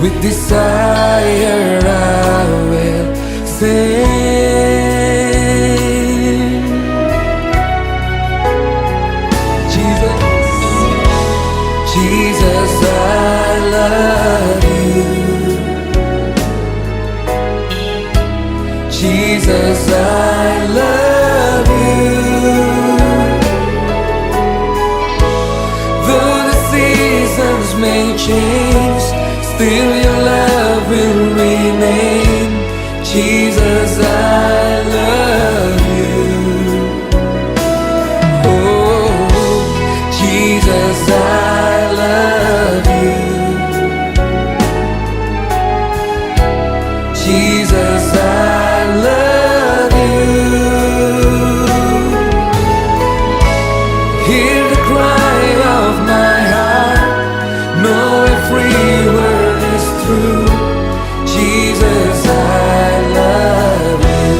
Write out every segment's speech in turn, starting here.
With desire I will sing. Jesus, Jesus, I love you. Jesus, I love you. Though the seasons may change, still your love will remain. Jesus, I love you. Oh, Jesus, I love you. Jesus, I love you. Hear the cry of my heart, know every word is true. Jesus, I love you.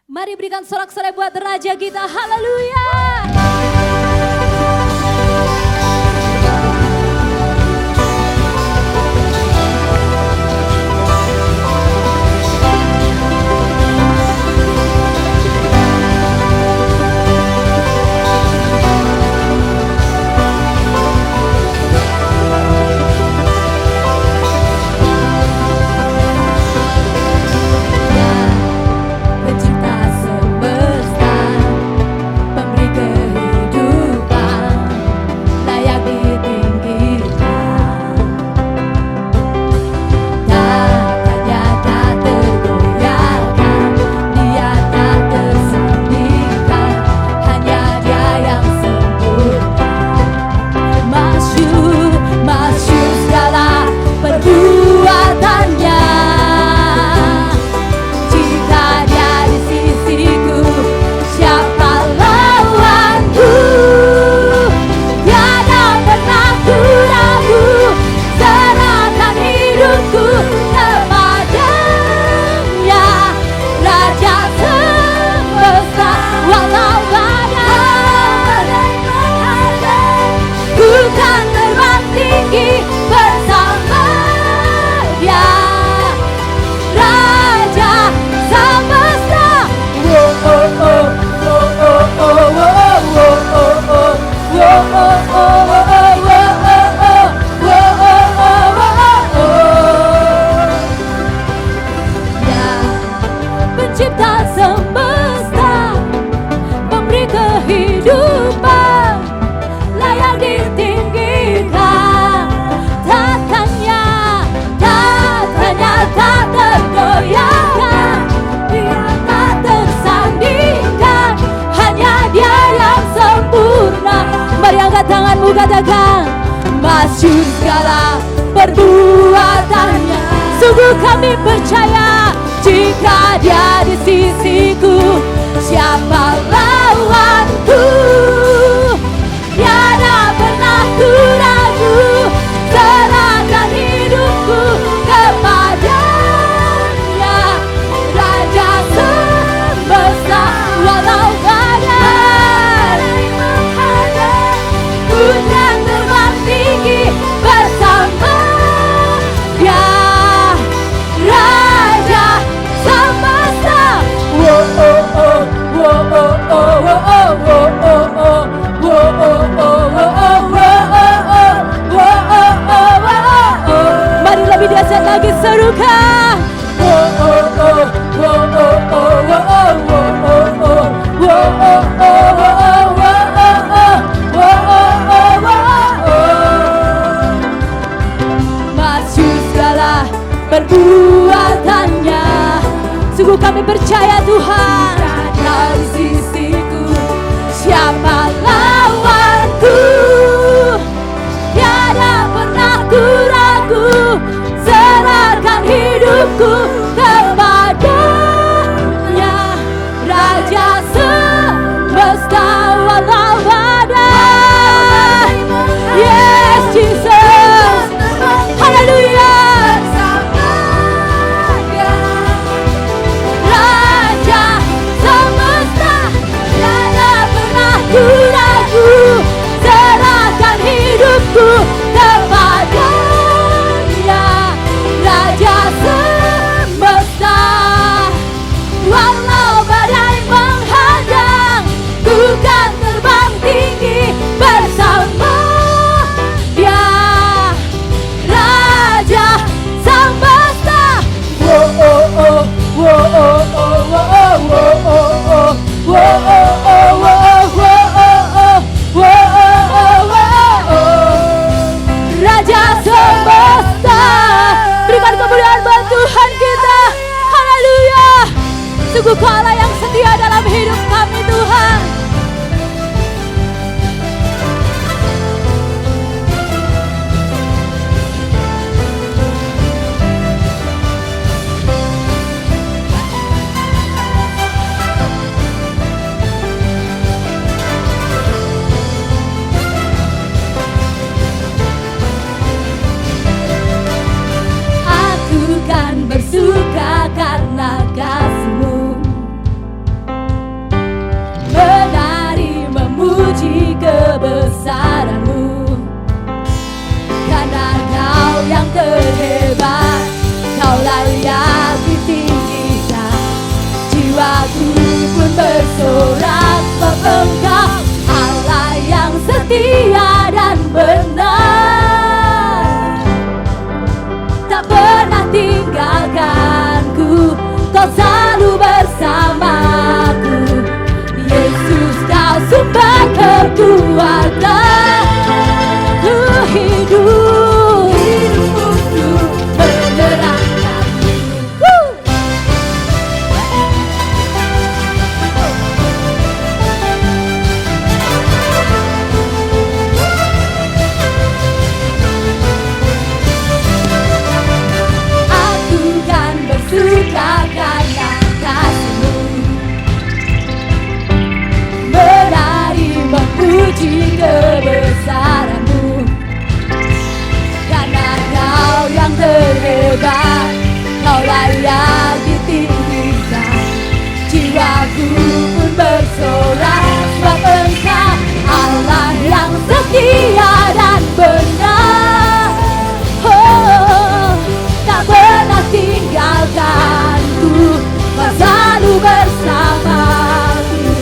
Mari berikan sorak-sorai buat Raja kita, haleluya. Pencipta semesta, katakan, masyhur segala perbuatannya. Sungguh kami percaya, jika Dia di sisiku, siapa lawanku? Tiada pernah ku ragu, serahkan hidupku kepadanya. Raja semesta, walau badai menghadang, ku kan terbang tinggi bersama Dia. Raja semesta, oh oh oh, oh oh oh, oh oh oh, oh oh. Mari lebih dahsyat lagi serukan. Masyhur segala perbuatannya. Sungguh kami percaya Tuhan, dari sisiku, siapa lawanku? Tiada pernah ku ragu, serahkan hidupku kepadanya. Raja semesta, walau badai. Yes Jesus, haleluya. Raja semesta, tiada pernah ku ragu, serahkan hidupku kepadanya. Raja semesta, walau badai menghadang, ku kan terbang tinggi bersama Dia. Raja semesta, oh oh oh, oh oh oh, oh oh oh, oh oh oh. Raja semesta, berikan kemuliaan buat Tuhan kita. Haleluya. Sungguh Kau Allah yang setia dalam hidup kami Tuhan. Aku kan bersuka karena kasih-Mu, menari memuji kebesaran-Mu. Karena Kau yang terhebat, Kau layak ditinggikan. Jiwaku pun bersorak sebab Engkau Allah yang setia dan benar. Tak pernah tinggalkanku, Kau selalu bersamaku. Yesus, Kau sumber kekuatan. Ku hidup untuk menyerahkan-Mu. Aku kan bersuka karena kasih-Mu, menari memuji kebesaran-Mu. Karena Kau yang terhebat, Kau layak ditinggikan. Jiwaku pun bersorak sebab Engkau Allah yang setia dan benar. Oh, tak pernah tinggalkanku, Kau selalu bersamaku.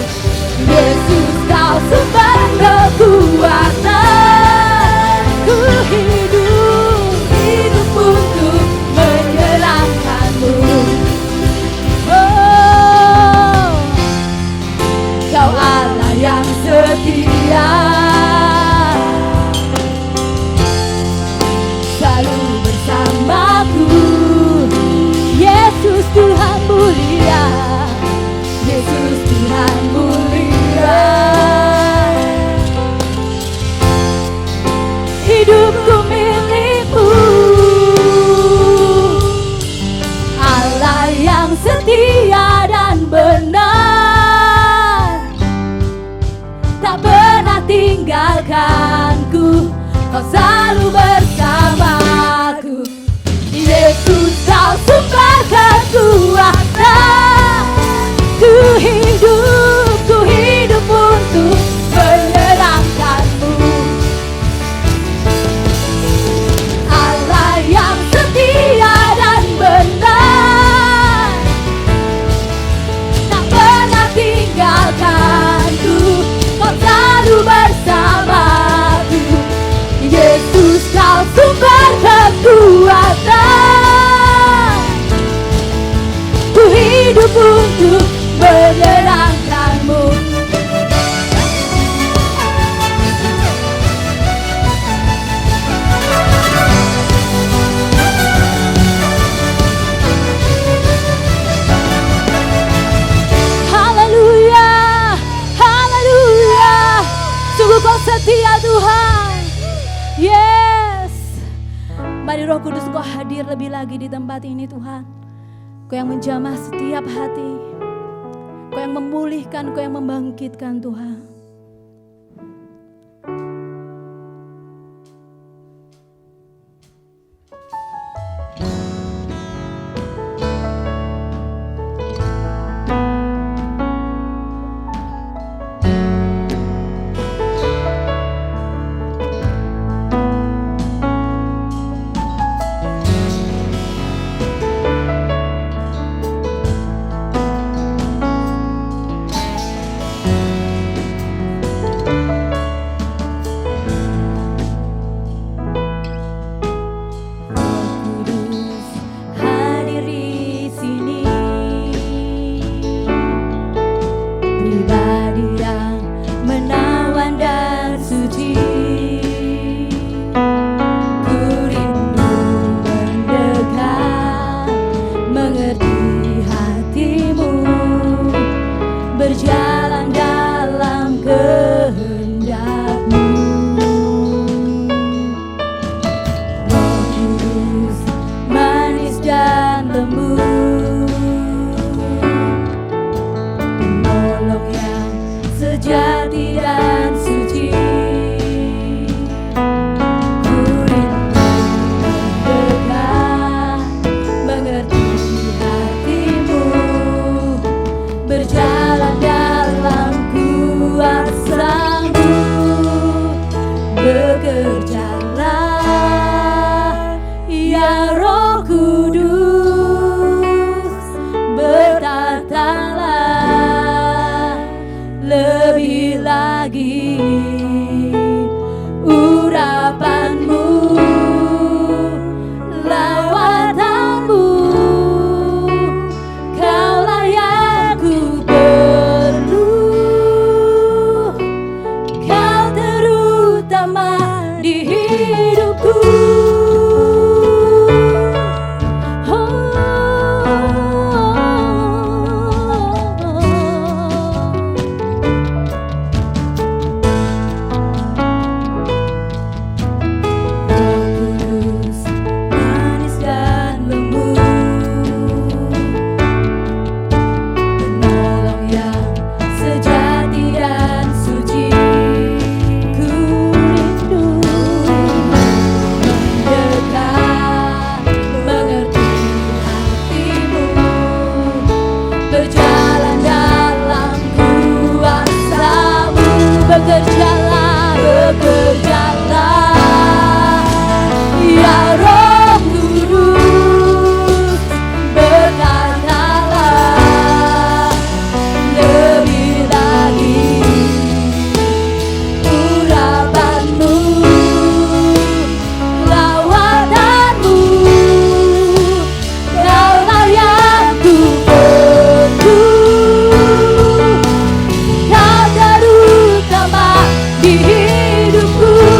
Yesus, Kau sumber kekuatan. Ku hidup untuk menyerahkan-Mu. Oh, Kau Allah yang setia, selalu bersamaku. Yesus Tuhan mulia, Yesus Tuhan mulia. tak pernah tinggalkanku, kau selalu bersamaku. Yesus, kau sumber kekuatan. Ku hidup untuk menyenangkanmu. Allah yang setia dan benar, tak pernah tinggalkanku, kau selalu bersamaku. Yesus, kau sumber kekuatan. Ku hidup untuk menyenangkanmu. Haleluya, haleluya. Sungguh kau setia Tuhan. Yes. Mari Roh Kudus kau hadir lebih lagi di tempat ini Tuhan. Kau yang menjamah setiap hati, Kau yang memulihkan, Kau yang membangkitkan Tuhan. Di hidupku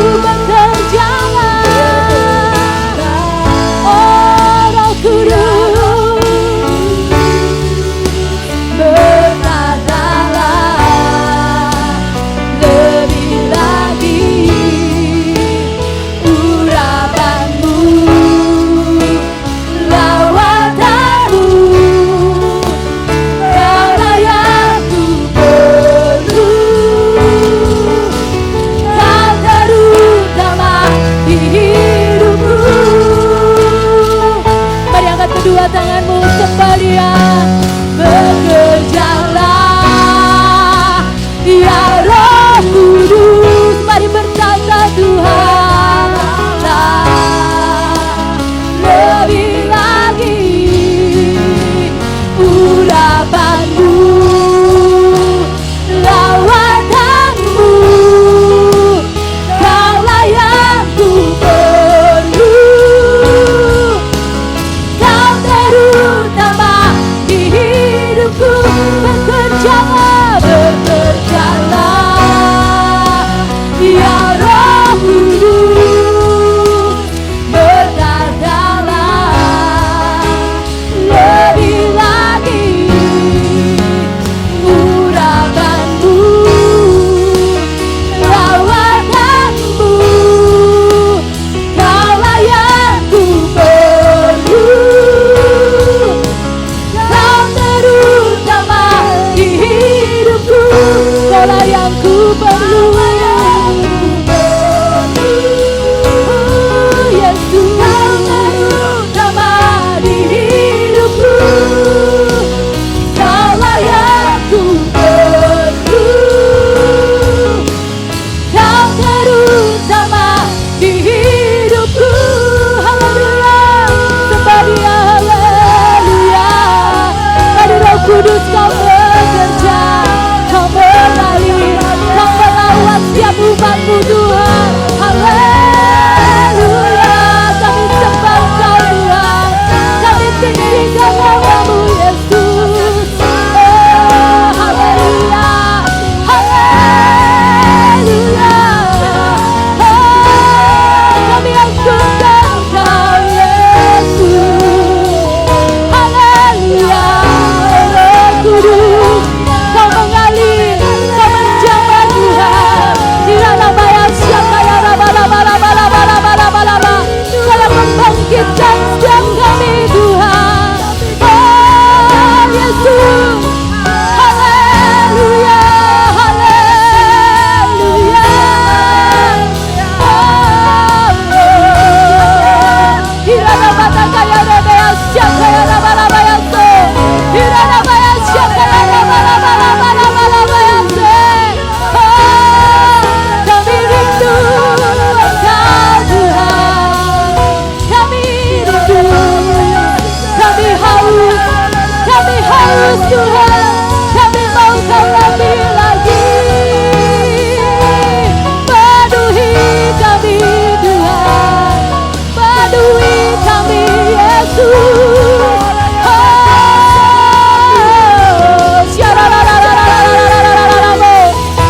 Ya Roh Kudus, berkatalah lebih lagi urapanmu, lawatanmu, kaulah yang ku perlu, kau terutama di hidupku, kaulah yang ku perlu. Kudus kau bekerja, kau mengalir, kau melawat setiap umatmu Tuhan. Haleluya, kami sembah kau Tuhan, kami tinggikan namamu Yesus. Oh, haleluya, haleluya. Oh, kami agungkan kau Yesus. Haleluya. Kudus, kau mengalir, kau menjamah Tuhan. Kau yang membangkitkan setiap kami Tuhan. Oh Yesus, haleluya, haleluya. Hirana mata kaya rebea siapa ya raba-raba so. Hirana maya siapa ya raba-raba se. Oh, kami rindu Engkau Tuhan. Kami rindu, kami haus Tuhan. Kami mau Kau lebih lagi. Penuhi kami Tuhan, penuhi kami Yesus.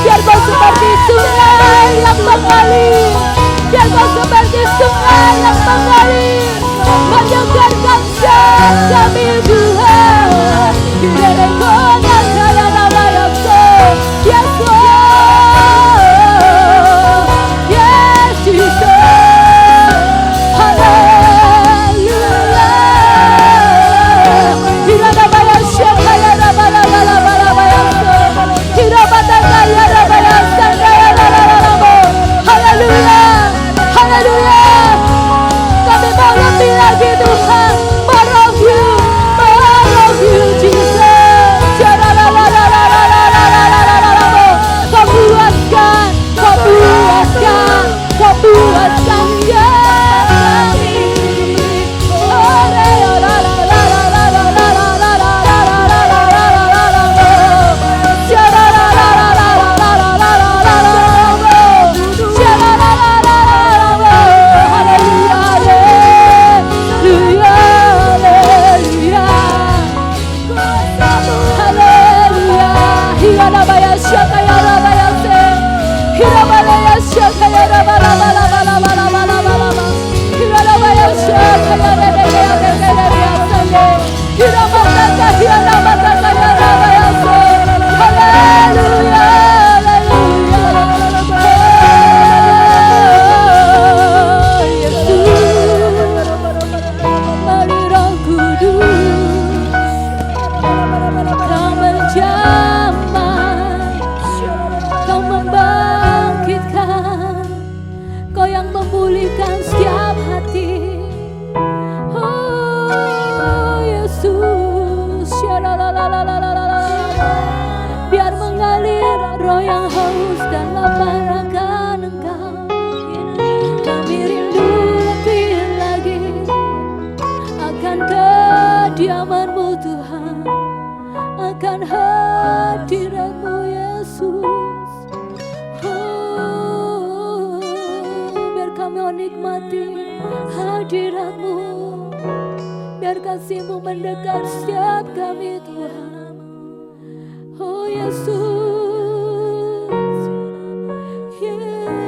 Biar Kau seperti sungai yang mengalir, biar Kau seperti sungai yang mengalir, menyegarkan setiap kami Tuhan. Direkonya saya nama Yesus, Yesus, Yes Jesus, haleluya. Hiradabaya syakaya rabarabarabarabaya so, hirabatagaya rabaya sangaya rarararabo. Haleluya, haleluya. Kami mau lebih lagi Tuhan, more of you Jesus. Jarararararararararararabo. Kau puaskan, Kau puaskan, Kau puaskan setiap kami. roh yang haus dan lapar akan Engkau. Kami rindu lebih lagi akan kediaman-Mu Tuhan, akan hadirat-Mu Yesus. Oh, biar kami menikmati hadirat-Mu, biar kasih-Mu mendekat setiap kami Tuhan. Oh Yesus, yeah.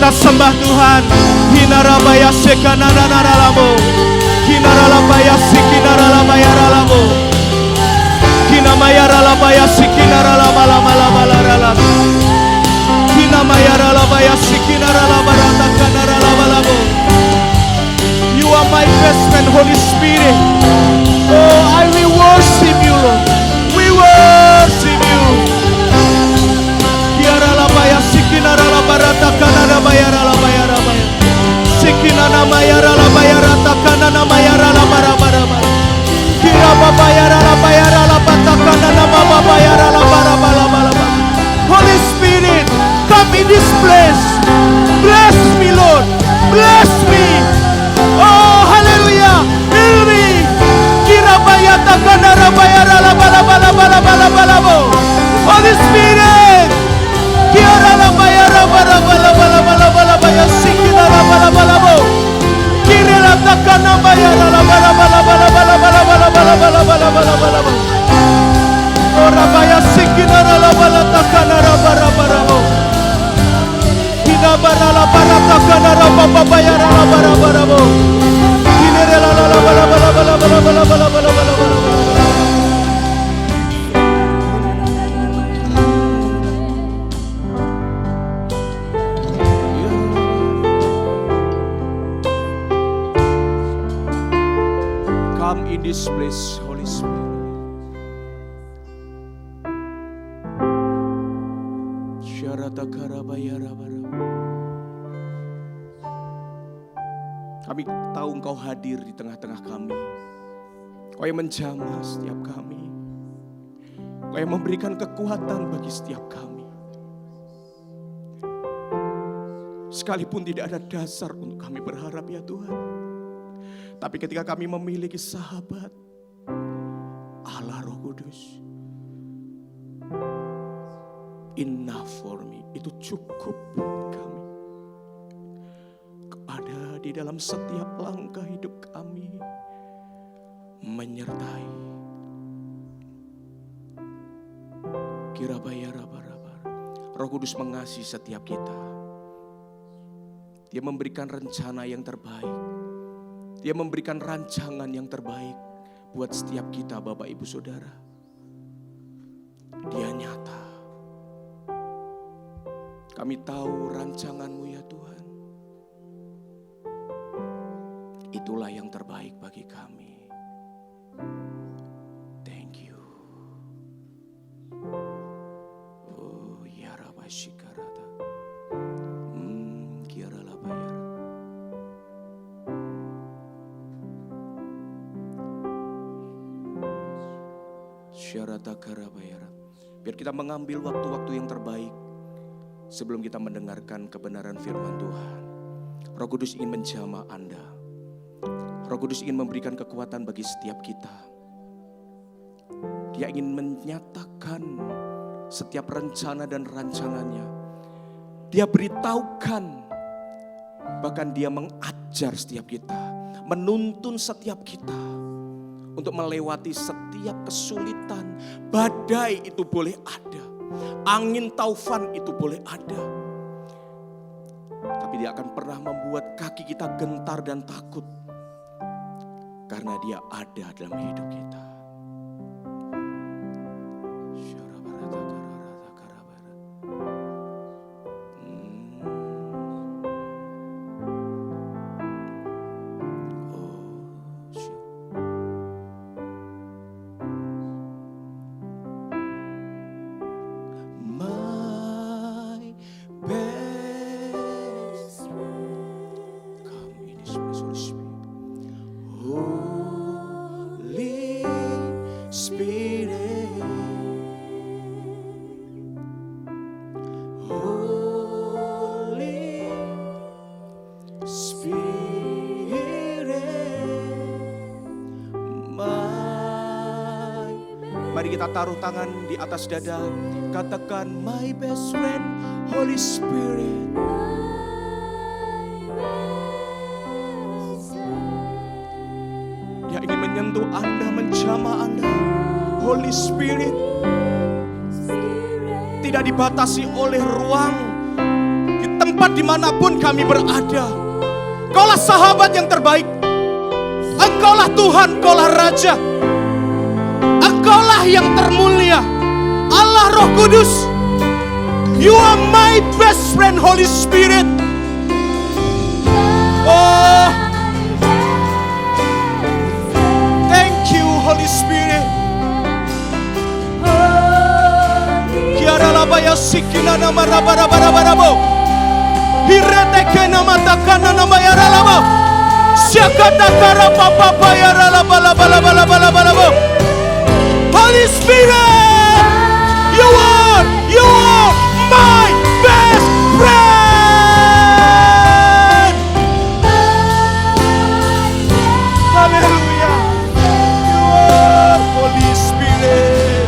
kita sembah Tuhan. Hinarabaya sekananaralamu, hinaralabaya sikinaralabayaralamu, hinamayaralabaya sikinaralabalabalabalalamu, hinamayaralabaya sikinaralabaratakanaralabalamu. You are my best friend, Holy Spirit. Oh, I will worship Orabaya sikina la balata kanara barabarabo. Hinabara la barata kanara babaya la barabarabo. Hinere la Come in this place, Holy Spirit. Kami tahu Engkau hadir di tengah-tengah kami. Kau yang menjamah setiap kami. Kau yang memberikan kekuatan bagi setiap kami. Sekalipun tidak ada dasar untuk kami berharap ya Tuhan. Tapi ketika kami memiliki sahabat, Allah Roh Kudus, enough for me, itu cukup buat kami. Ada di dalam setiap langkah hidup kami, menyertai. Kirabaya raba-raba. Roh Kudus mengasihi setiap kita. Dia memberikan rencana yang terbaik. Dia memberikan rancangan yang terbaik buat setiap kita, Bapak Ibu Saudara. Dia nyata. Kami tahu rancangan-Mu ya Tuhan. Itulah yang terbaik bagi kami. Thank you. Oh ya Rabba Shikarata. Kiarala bayar. Syarata karabayara. Biar kita mengambil waktu-waktu yang terbaik sebelum kita mendengarkan kebenaran firman Tuhan. Roh Kudus ingin menjamah Anda. Roh Kudus ingin memberikan kekuatan bagi setiap kita. Dia ingin menyatakan setiap rencana dan rancangannya. Dia beritahukan, bahkan dia mengajar setiap kita, menuntun setiap kita untuk melewati setiap kesulitan. Badai itu boleh ada, angin taufan itu boleh ada, tapi dia akan pernah membuat kaki kita gentar dan takut, karena dia ada dalam hidup kita. Mari kita taruh tangan di atas dada, katakan my best friend Holy Spirit. Dia ingin menyentuh Anda, menjamah Anda. Holy Spirit tidak dibatasi oleh ruang, di tempat dimanapun kami berada. Engkaulah sahabat yang terbaik. Engkaulah Tuhan, Engkaulah Raja. Engkaulah yang termulia, Allah Roh Kudus. You are my best friend, Holy Spirit. Oh, thank you, Holy Spirit. Kiara labaya sikina nama rabarabo. Hireteke nama takana nama yara labo. Siakata kara papa yara labo. Holy Spirit, you are my best friend. Hallelujah. You are Holy Spirit.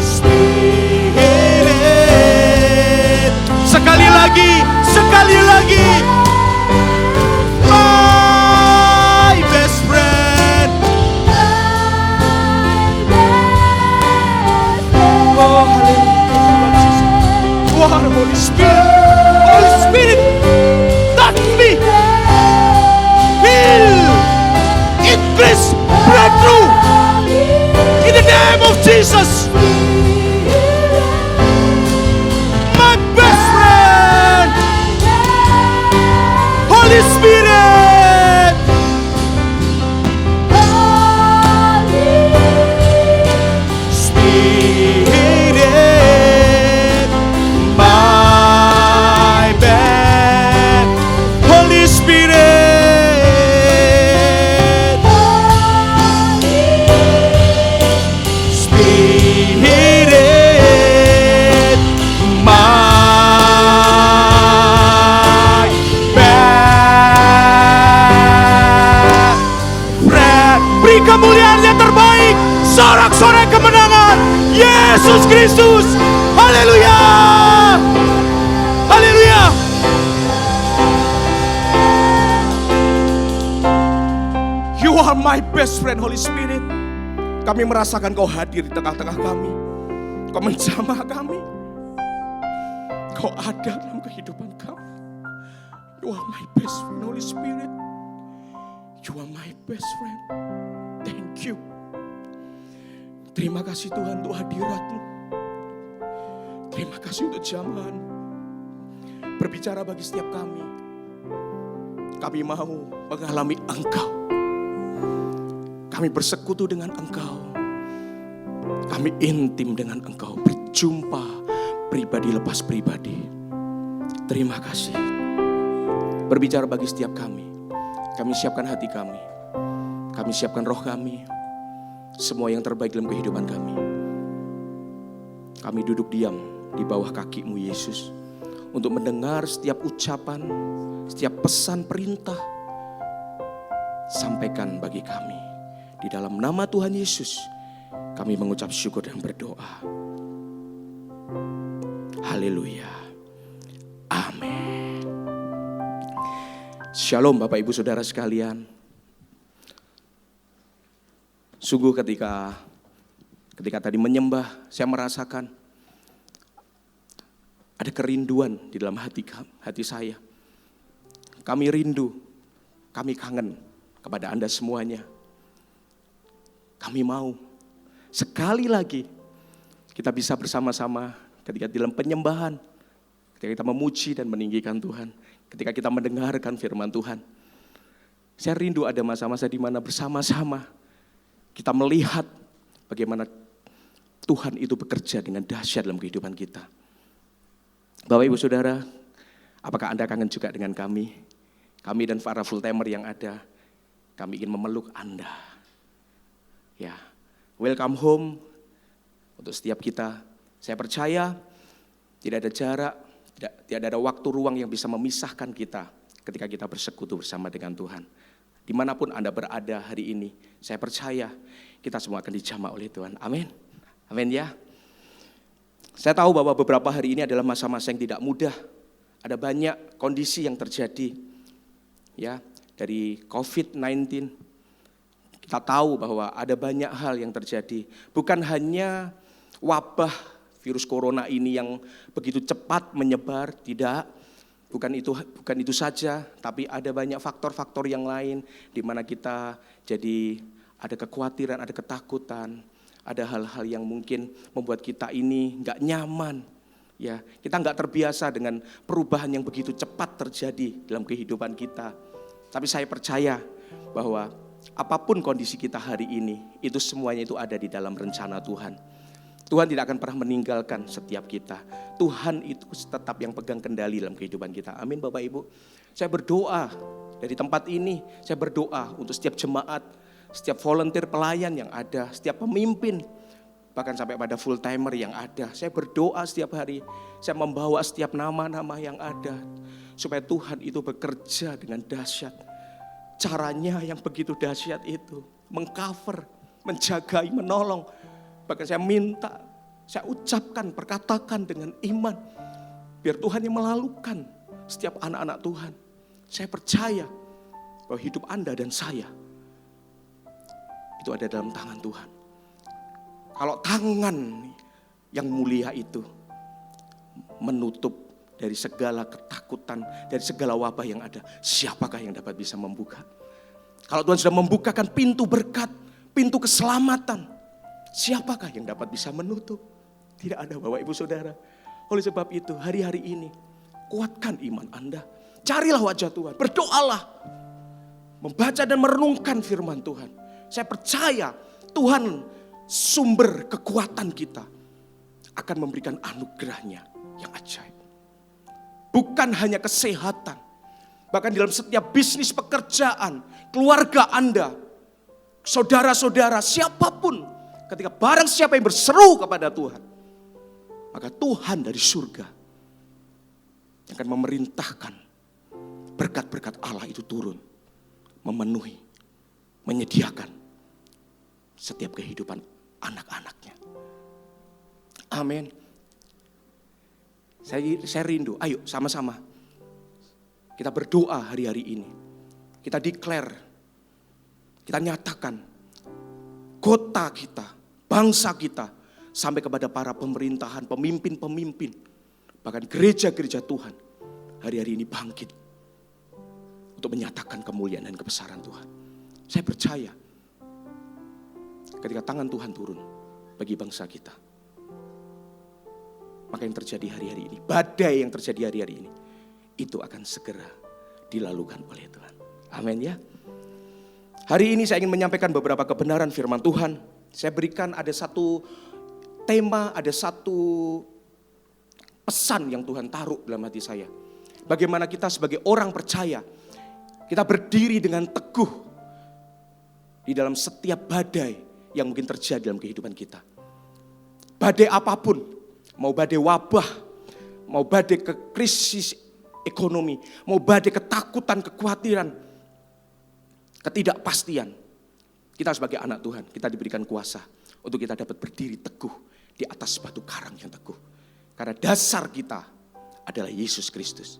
Spirit. power, Holy Spirit. Holy Spirit, touch me. Heal. Increase. Breakthrough. In the name of Jesus. My best friend. Holy Spirit. Spirit, my best. Holy Spirit. Spirit, my best friend. Beri kemuliaan yang terbaik, sorak-sorai kemenangan Yesus Kristus. Haleluya. Haleluya. You are my best friend, Holy Spirit. Kami merasakan Kau hadir di tengah-tengah kami. Kau menjamah kami. Kau ada dalam kehidupan kami. You are my best friend, Holy Spirit. You are my best friend. Thank you. Terima kasih Tuhan untuk hadirat-Mu. Terima kasih untuk jamahan. Berbicara bagi setiap kami. Kami mau mengalami Engkau. Kami bersekutu dengan Engkau. Kami intim dengan Engkau. Berjumpa pribadi lepas pribadi. Terima kasih. Berbicara bagi setiap kami. Kami siapkan hati kami. Kami siapkan roh kami. Semua yang terbaik dalam kehidupan kami. Kami duduk diam di bawah kaki-Mu Yesus. Untuk mendengar setiap ucapan, setiap pesan perintah. Sampaikan bagi kami. Di dalam nama Tuhan Yesus, kami mengucap syukur dan berdoa. Haleluya. Amin. Shalom Bapak Ibu Saudara sekalian. Sungguh ketika tadi menyembah, saya merasakan ada kerinduan di dalam hati saya. Kami rindu, kami kangen kepada Anda semuanya. Kami mau sekali lagi kita bisa bersama-sama ketika dalam penyembahan, ketika kita memuji dan meninggikan Tuhan, ketika kita mendengarkan firman Tuhan. Saya rindu ada masa-masa di mana bersama-sama kita melihat bagaimana Tuhan itu bekerja dengan dahsyat dalam kehidupan kita. Bapak Ibu Saudara, apakah Anda kangen juga dengan kami? Kami dan para full timer yang ada, kami ingin memeluk Anda. Ya, welcome home untuk setiap kita. Saya percaya tidak ada jarak, tidak ada waktu ruang yang bisa memisahkan kita ketika kita bersekutu bersama dengan Tuhan. Dimanapun Anda berada hari ini, saya percaya kita semua akan dijamah oleh Tuhan. Amin. Amin ya. Saya tahu bahwa beberapa hari ini adalah masa-masa yang tidak mudah. Ada banyak kondisi yang terjadi. Ya, dari COVID-19. Kita tahu bahwa ada banyak hal yang terjadi. Bukan hanya wabah virus corona ini yang begitu cepat menyebar, tidak. Bukan itu saja, tapi ada banyak faktor-faktor yang lain di mana kita jadi ada kekhawatiran, ada ketakutan, ada hal-hal yang mungkin membuat kita ini nggak nyaman. Ya, kita nggak terbiasa dengan perubahan yang begitu cepat terjadi dalam kehidupan kita. Tapi saya percaya bahwa apapun kondisi kita hari ini, itu semuanya itu ada di dalam rencana Tuhan. Tuhan tidak akan pernah meninggalkan setiap kita. Tuhan itu tetap yang pegang kendali dalam kehidupan kita. Amin Bapak Ibu. Saya berdoa dari tempat ini, saya berdoa untuk setiap jemaat, setiap volunteer pelayan yang ada, setiap pemimpin, bahkan sampai pada full timer yang ada. Saya berdoa setiap hari, saya membawa setiap nama-nama yang ada, supaya Tuhan itu bekerja dengan dahsyat. Caranya yang begitu dahsyat itu, mengcover, menjagai, menolong. Bahkan saya minta, saya ucapkan, perkatakan dengan iman. Biar Tuhan yang melalukan setiap anak-anak Tuhan. Saya percaya bahwa hidup Anda dan saya itu ada dalam tangan Tuhan. Kalau tangan yang mulia itu menutup dari segala ketakutan, dari segala wabah yang ada. Siapakah yang dapat bisa membuka? Kalau Tuhan sudah membukakan pintu berkat, pintu keselamatan, siapakah yang dapat bisa menutup? Tidak ada, Bapak Ibu Saudara. Oleh sebab itu hari-hari ini kuatkan iman Anda. Carilah wajah Tuhan, berdoalah. Membaca dan merenungkan firman Tuhan. Saya percaya Tuhan sumber kekuatan kita akan memberikan anugerahnya yang ajaib. Bukan hanya kesehatan, bahkan dalam setiap bisnis, pekerjaan, keluarga Anda, saudara-saudara, siapapun, ketika barang siapa yang berseru kepada Tuhan, maka Tuhan dari surga akan memerintahkan berkat-berkat Allah itu turun, memenuhi, menyediakan setiap kehidupan anak-anaknya. Amin. Saya rindu, ayo sama-sama kita berdoa hari-hari ini. Kita declare, kita nyatakan kota kita, bangsa kita, sampai kepada para pemerintahan, pemimpin-pemimpin, bahkan gereja-gereja Tuhan hari-hari ini bangkit untuk menyatakan kemuliaan dan kebesaran Tuhan. Saya percaya ketika tangan Tuhan turun bagi bangsa kita, maka yang terjadi hari-hari ini, badai yang terjadi hari-hari ini, itu akan segera dilalukan oleh Tuhan. Amin ya. Hari ini saya ingin menyampaikan beberapa kebenaran firman Tuhan. Saya berikan ada satu tema, ada satu pesan yang Tuhan taruh dalam hati saya. Bagaimana kita sebagai orang percaya, kita berdiri dengan teguh di dalam setiap badai yang mungkin terjadi dalam kehidupan kita. Badai apapun, mau badai wabah, mau badai krisis ekonomi, mau badai ketakutan, kekhawatiran, ketidakpastian. Kita sebagai anak Tuhan, kita diberikan kuasa untuk kita dapat berdiri teguh di atas batu karang yang teguh. Karena dasar kita adalah Yesus Kristus.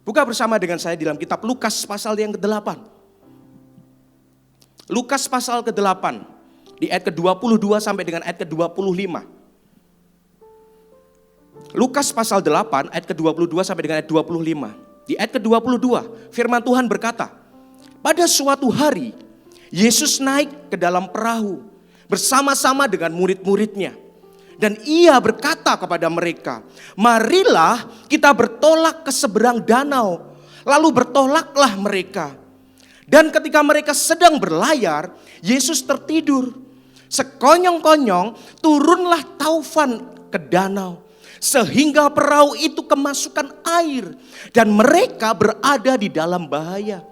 Buka bersama dengan saya di dalam kitab Lukas pasal yang ke-8. Lukas pasal ke-8 di ayat ke-22 sampai dengan ayat ke-25. Lukas pasal 8 ayat ke-22 sampai dengan ayat 25. Di ayat ke-22 firman Tuhan berkata, pada suatu hari Yesus naik ke dalam perahu bersama-sama dengan murid-muridnya. Dan ia berkata kepada mereka, marilah kita bertolak ke seberang danau. Lalu bertolaklah mereka. Dan ketika mereka sedang berlayar, Yesus tertidur. Sekonyong-konyong turunlah taufan ke danau, sehingga perahu itu kemasukan air dan mereka berada di dalam bahaya.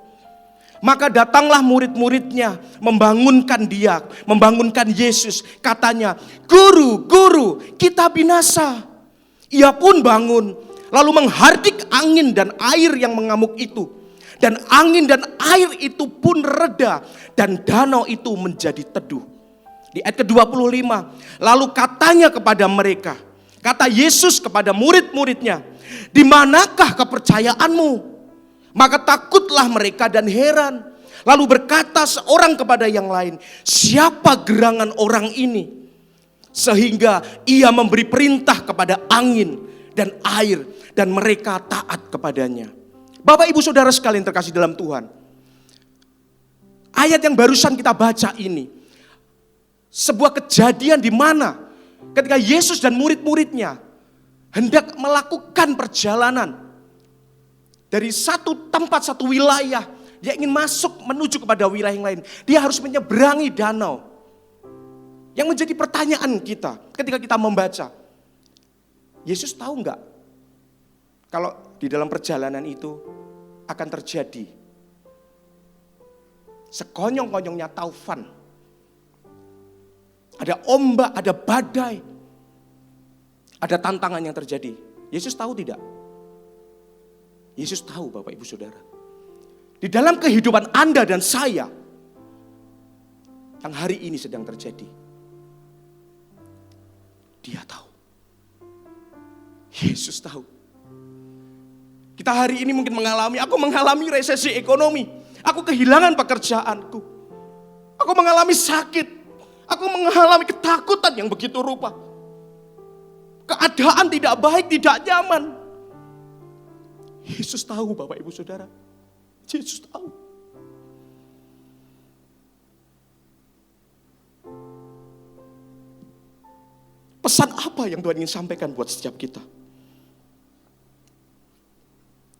Maka datanglah murid-muridnya membangunkan dia, membangunkan Yesus. Katanya, guru, guru, kita binasa. Ia pun bangun, lalu menghardik angin dan air yang mengamuk itu. Dan angin dan air itu pun reda dan danau itu menjadi teduh. Di ayat ke-25, lalu katanya kepada mereka, kata Yesus kepada murid-muridnya, di manakah kepercayaanmu? Maka takutlah mereka dan heran. Lalu berkata seorang kepada yang lain, siapa gerangan orang ini? Sehingga ia memberi perintah kepada angin dan air dan mereka taat kepadanya. Bapak ibu saudara sekalian terkasih dalam Tuhan. Ayat yang barusan kita baca ini, sebuah kejadian di mana ketika Yesus dan murid-muridnya hendak melakukan perjalanan dari satu tempat, satu wilayah, dia ingin masuk menuju kepada wilayah yang lain. Dia harus menyeberangi danau. Yang menjadi pertanyaan kita ketika kita membaca, Yesus tahu enggak kalau di dalam perjalanan itu akan terjadi sekonyong-konyongnya taufan. Ada ombak, ada badai, ada tantangan yang terjadi. Yesus tahu tidak? Yesus tahu Bapak Ibu Saudara. Di dalam kehidupan Anda dan saya yang hari ini sedang terjadi, Dia tahu. Yesus tahu. Kita hari ini mungkin aku mengalami resesi ekonomi. Aku kehilangan pekerjaanku. Aku mengalami sakit. Aku mengalami ketakutan yang begitu rupa. keadaan tidak baik, tidak nyaman. Yesus tahu Bapak Ibu Saudara. Yesus tahu. Pesan apa yang Tuhan ingin sampaikan buat setiap kita?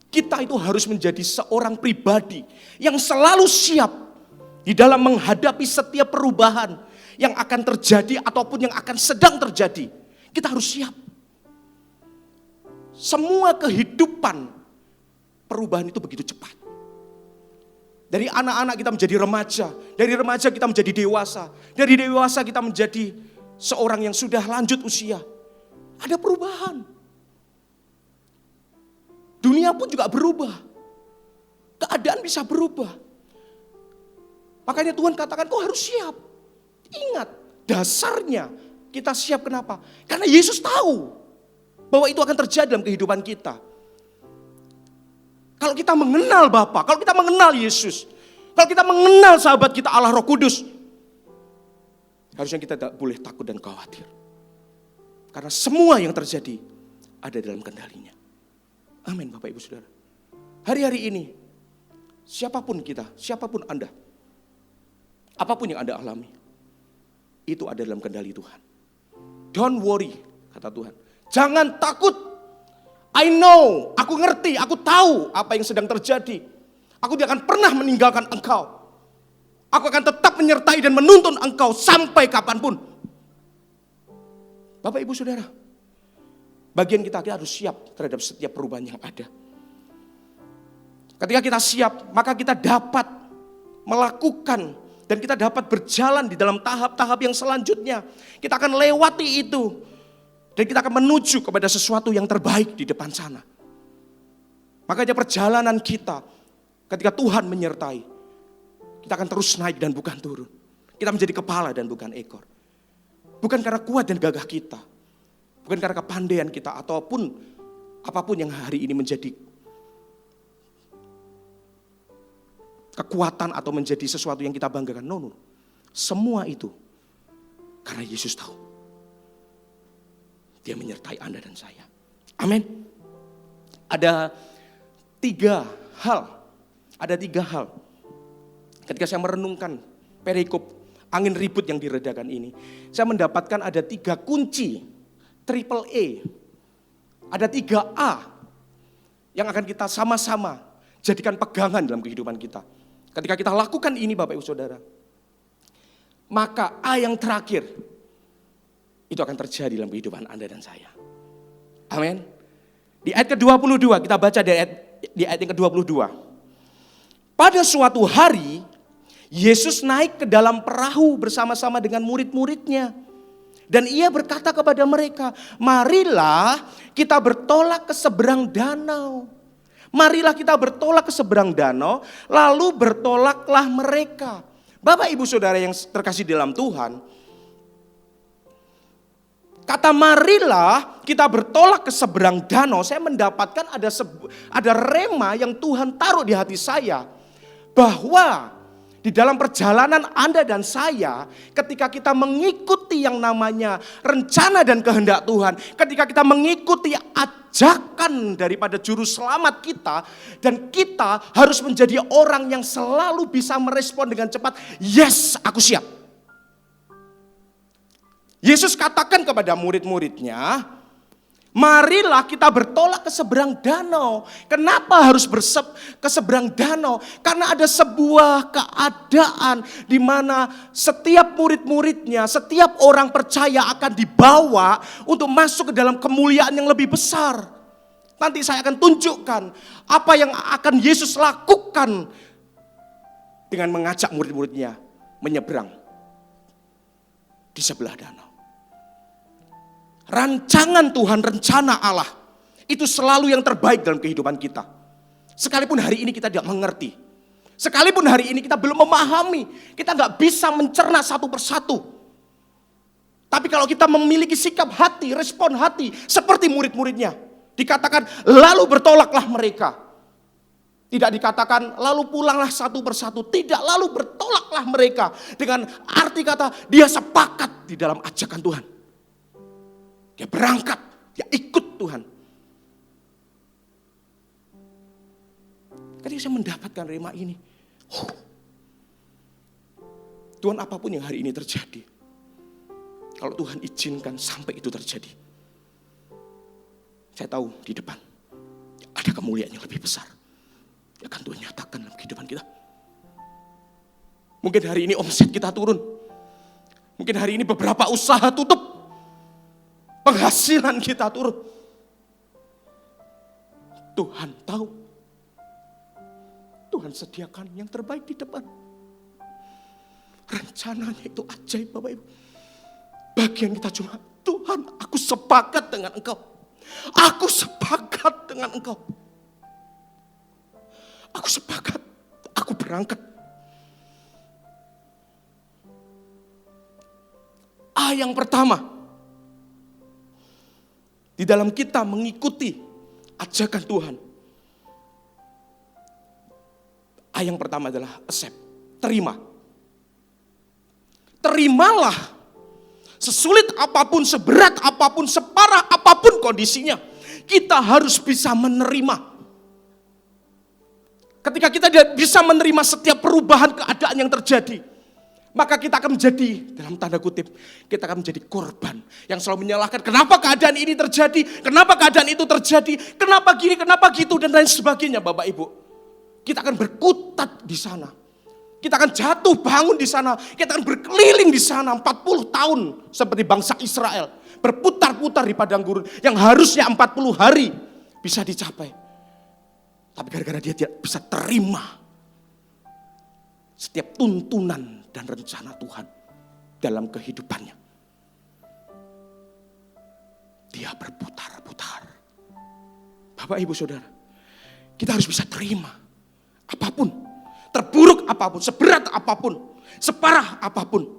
Kita itu harus menjadi seorang pribadi yang selalu siap di dalam menghadapi setiap perubahan yang akan terjadi ataupun yang akan sedang terjadi. Kita harus siap. Semua kehidupan perubahan itu begitu cepat. Dari anak-anak kita menjadi remaja, dari remaja kita menjadi dewasa, dari dewasa kita menjadi seorang yang sudah lanjut usia. Ada perubahan. Dunia pun juga berubah. Keadaan bisa berubah. Makanya Tuhan katakan kau harus siap. Ingat, dasarnya kita siap kenapa? Karena Yesus tahu bahwa itu akan terjadi dalam kehidupan kita. Kalau kita mengenal Bapa, kalau kita mengenal Yesus, kalau kita mengenal sahabat kita Allah Roh Kudus, harusnya kita tidak boleh takut dan khawatir. Karena semua yang terjadi ada dalam kendalinya. Amin Bapak Ibu Saudara. Hari-hari ini, siapapun kita, siapapun Anda, apapun yang Anda alami, itu ada dalam kendali Tuhan. Don't worry, kata Tuhan. Jangan takut. I know, aku ngerti, aku tahu apa yang sedang terjadi. Aku tidak akan pernah meninggalkan engkau. Aku akan tetap menyertai dan menuntun engkau sampai kapanpun. Bapak Ibu Saudara, bagian kita harus siap terhadap setiap perubahan yang ada. Ketika kita siap, maka kita dapat melakukan dan kita dapat berjalan di dalam tahap-tahap yang selanjutnya. Kita akan lewati itu dan kita akan menuju kepada sesuatu yang terbaik di depan sana. Makanya perjalanan kita ketika Tuhan menyertai, kita akan terus naik dan bukan turun. Kita menjadi kepala dan bukan ekor. Bukan karena kuat dan gagah kita, bukan karena kepandaian kita ataupun apapun yang hari ini menjadi kekuatan atau menjadi sesuatu yang kita banggakan. No. Semua itu karena Yesus tahu. Dia menyertai Anda dan saya. Amin. Ada tiga hal. Ketika saya merenungkan perikop angin ribut yang diredakan ini, saya mendapatkan ada 3 kunci. Triple A. Ada 3 A yang akan kita sama-sama jadikan pegangan dalam kehidupan kita. Ketika kita lakukan ini Bapak Ibu Saudara, maka A yang terakhir itu akan terjadi dalam kehidupan Anda dan saya. Amin. Di ayat ke-22, kita baca di ayat yang ke-22. Pada suatu hari, Yesus naik ke dalam perahu bersama-sama dengan murid-muridnya. Dan ia berkata kepada mereka, marilah kita bertolak ke seberang danau. Marilah kita bertolak ke seberang danau, lalu bertolaklah mereka. Bapak Ibu Saudara yang terkasih dalam Tuhan, kata marilah kita bertolak ke seberang danau, saya mendapatkan ada rema yang Tuhan taruh di hati saya. Bahwa di dalam perjalanan Anda dan saya, ketika kita mengikuti yang namanya rencana dan kehendak Tuhan, ketika kita mengikuti ajakan daripada juru selamat kita, dan kita harus menjadi orang yang selalu bisa merespon dengan cepat, yes, aku siap. Yesus katakan kepada murid-muridnya, marilah kita bertolak ke seberang danau. Kenapa harus ke seberang danau? Karena ada sebuah keadaan di mana setiap murid-muridnya, setiap orang percaya akan dibawa untuk masuk ke dalam kemuliaan yang lebih besar. Nanti saya akan tunjukkan apa yang akan Yesus lakukan dengan mengajak murid-muridnya menyeberang di sebelah danau. Rancangan Tuhan, rencana Allah, itu selalu yang terbaik dalam kehidupan kita. Sekalipun hari ini kita tidak mengerti, sekalipun hari ini kita belum memahami, kita gak bisa mencerna satu persatu. Tapi kalau kita memiliki sikap hati, respon hati, seperti murid-muridnya, dikatakan lalu bertolaklah mereka. Tidak dikatakan lalu pulanglah satu persatu, tidak, lalu bertolaklah mereka. Dengan arti kata dia sepakat di dalam ajakan Tuhan. Dia berangkat Dia ikut Tuhan. Ketika saya mendapatkan rema ini, Tuhan, apapun yang hari ini terjadi, kalau Tuhan izinkan sampai itu terjadi, saya tahu di depan ada kemuliaan yang lebih besar. Ya akan Tuhan nyatakan dalam kehidupan kita. Mungkin hari ini omset kita turun. Mungkin hari ini beberapa usaha tutup. Penghasilan kita turun. Tuhan tahu. Tuhan sediakan yang terbaik di depan. Rencananya itu ajaib Bapak Ibu. Bagian kita cuma, Tuhan, aku sepakat dengan Engkau. Aku sepakat dengan Engkau. Aku sepakat, aku berangkat. Yang pertama, di dalam kita mengikuti ajakan Tuhan. Yang pertama adalah accept, terima. Terimalah sesulit apapun, seberat apapun, separah apapun kondisinya. Kita harus bisa menerima. Ketika kita tidak bisa menerima setiap perubahan keadaan yang terjadi, maka kita akan menjadi, dalam tanda kutip, kita akan menjadi korban yang selalu menyalahkan kenapa keadaan ini terjadi, kenapa keadaan itu terjadi, kenapa gini, kenapa gitu, dan lain sebagainya Bapak Ibu. Kita akan berkutat di sana. Kita akan jatuh bangun di sana. Kita akan berkeliling di sana 40 tahun seperti bangsa Israel. Berputar-putar di padang gurun yang harusnya 40 hari bisa dicapai. Tapi gara-gara dia tidak bisa terima setiap tuntunan dan rencana Tuhan dalam kehidupannya. Dia berputar-putar. Bapak Ibu Saudara, kita harus bisa terima apapun, terburuk apapun, seberat apapun, separah apapun.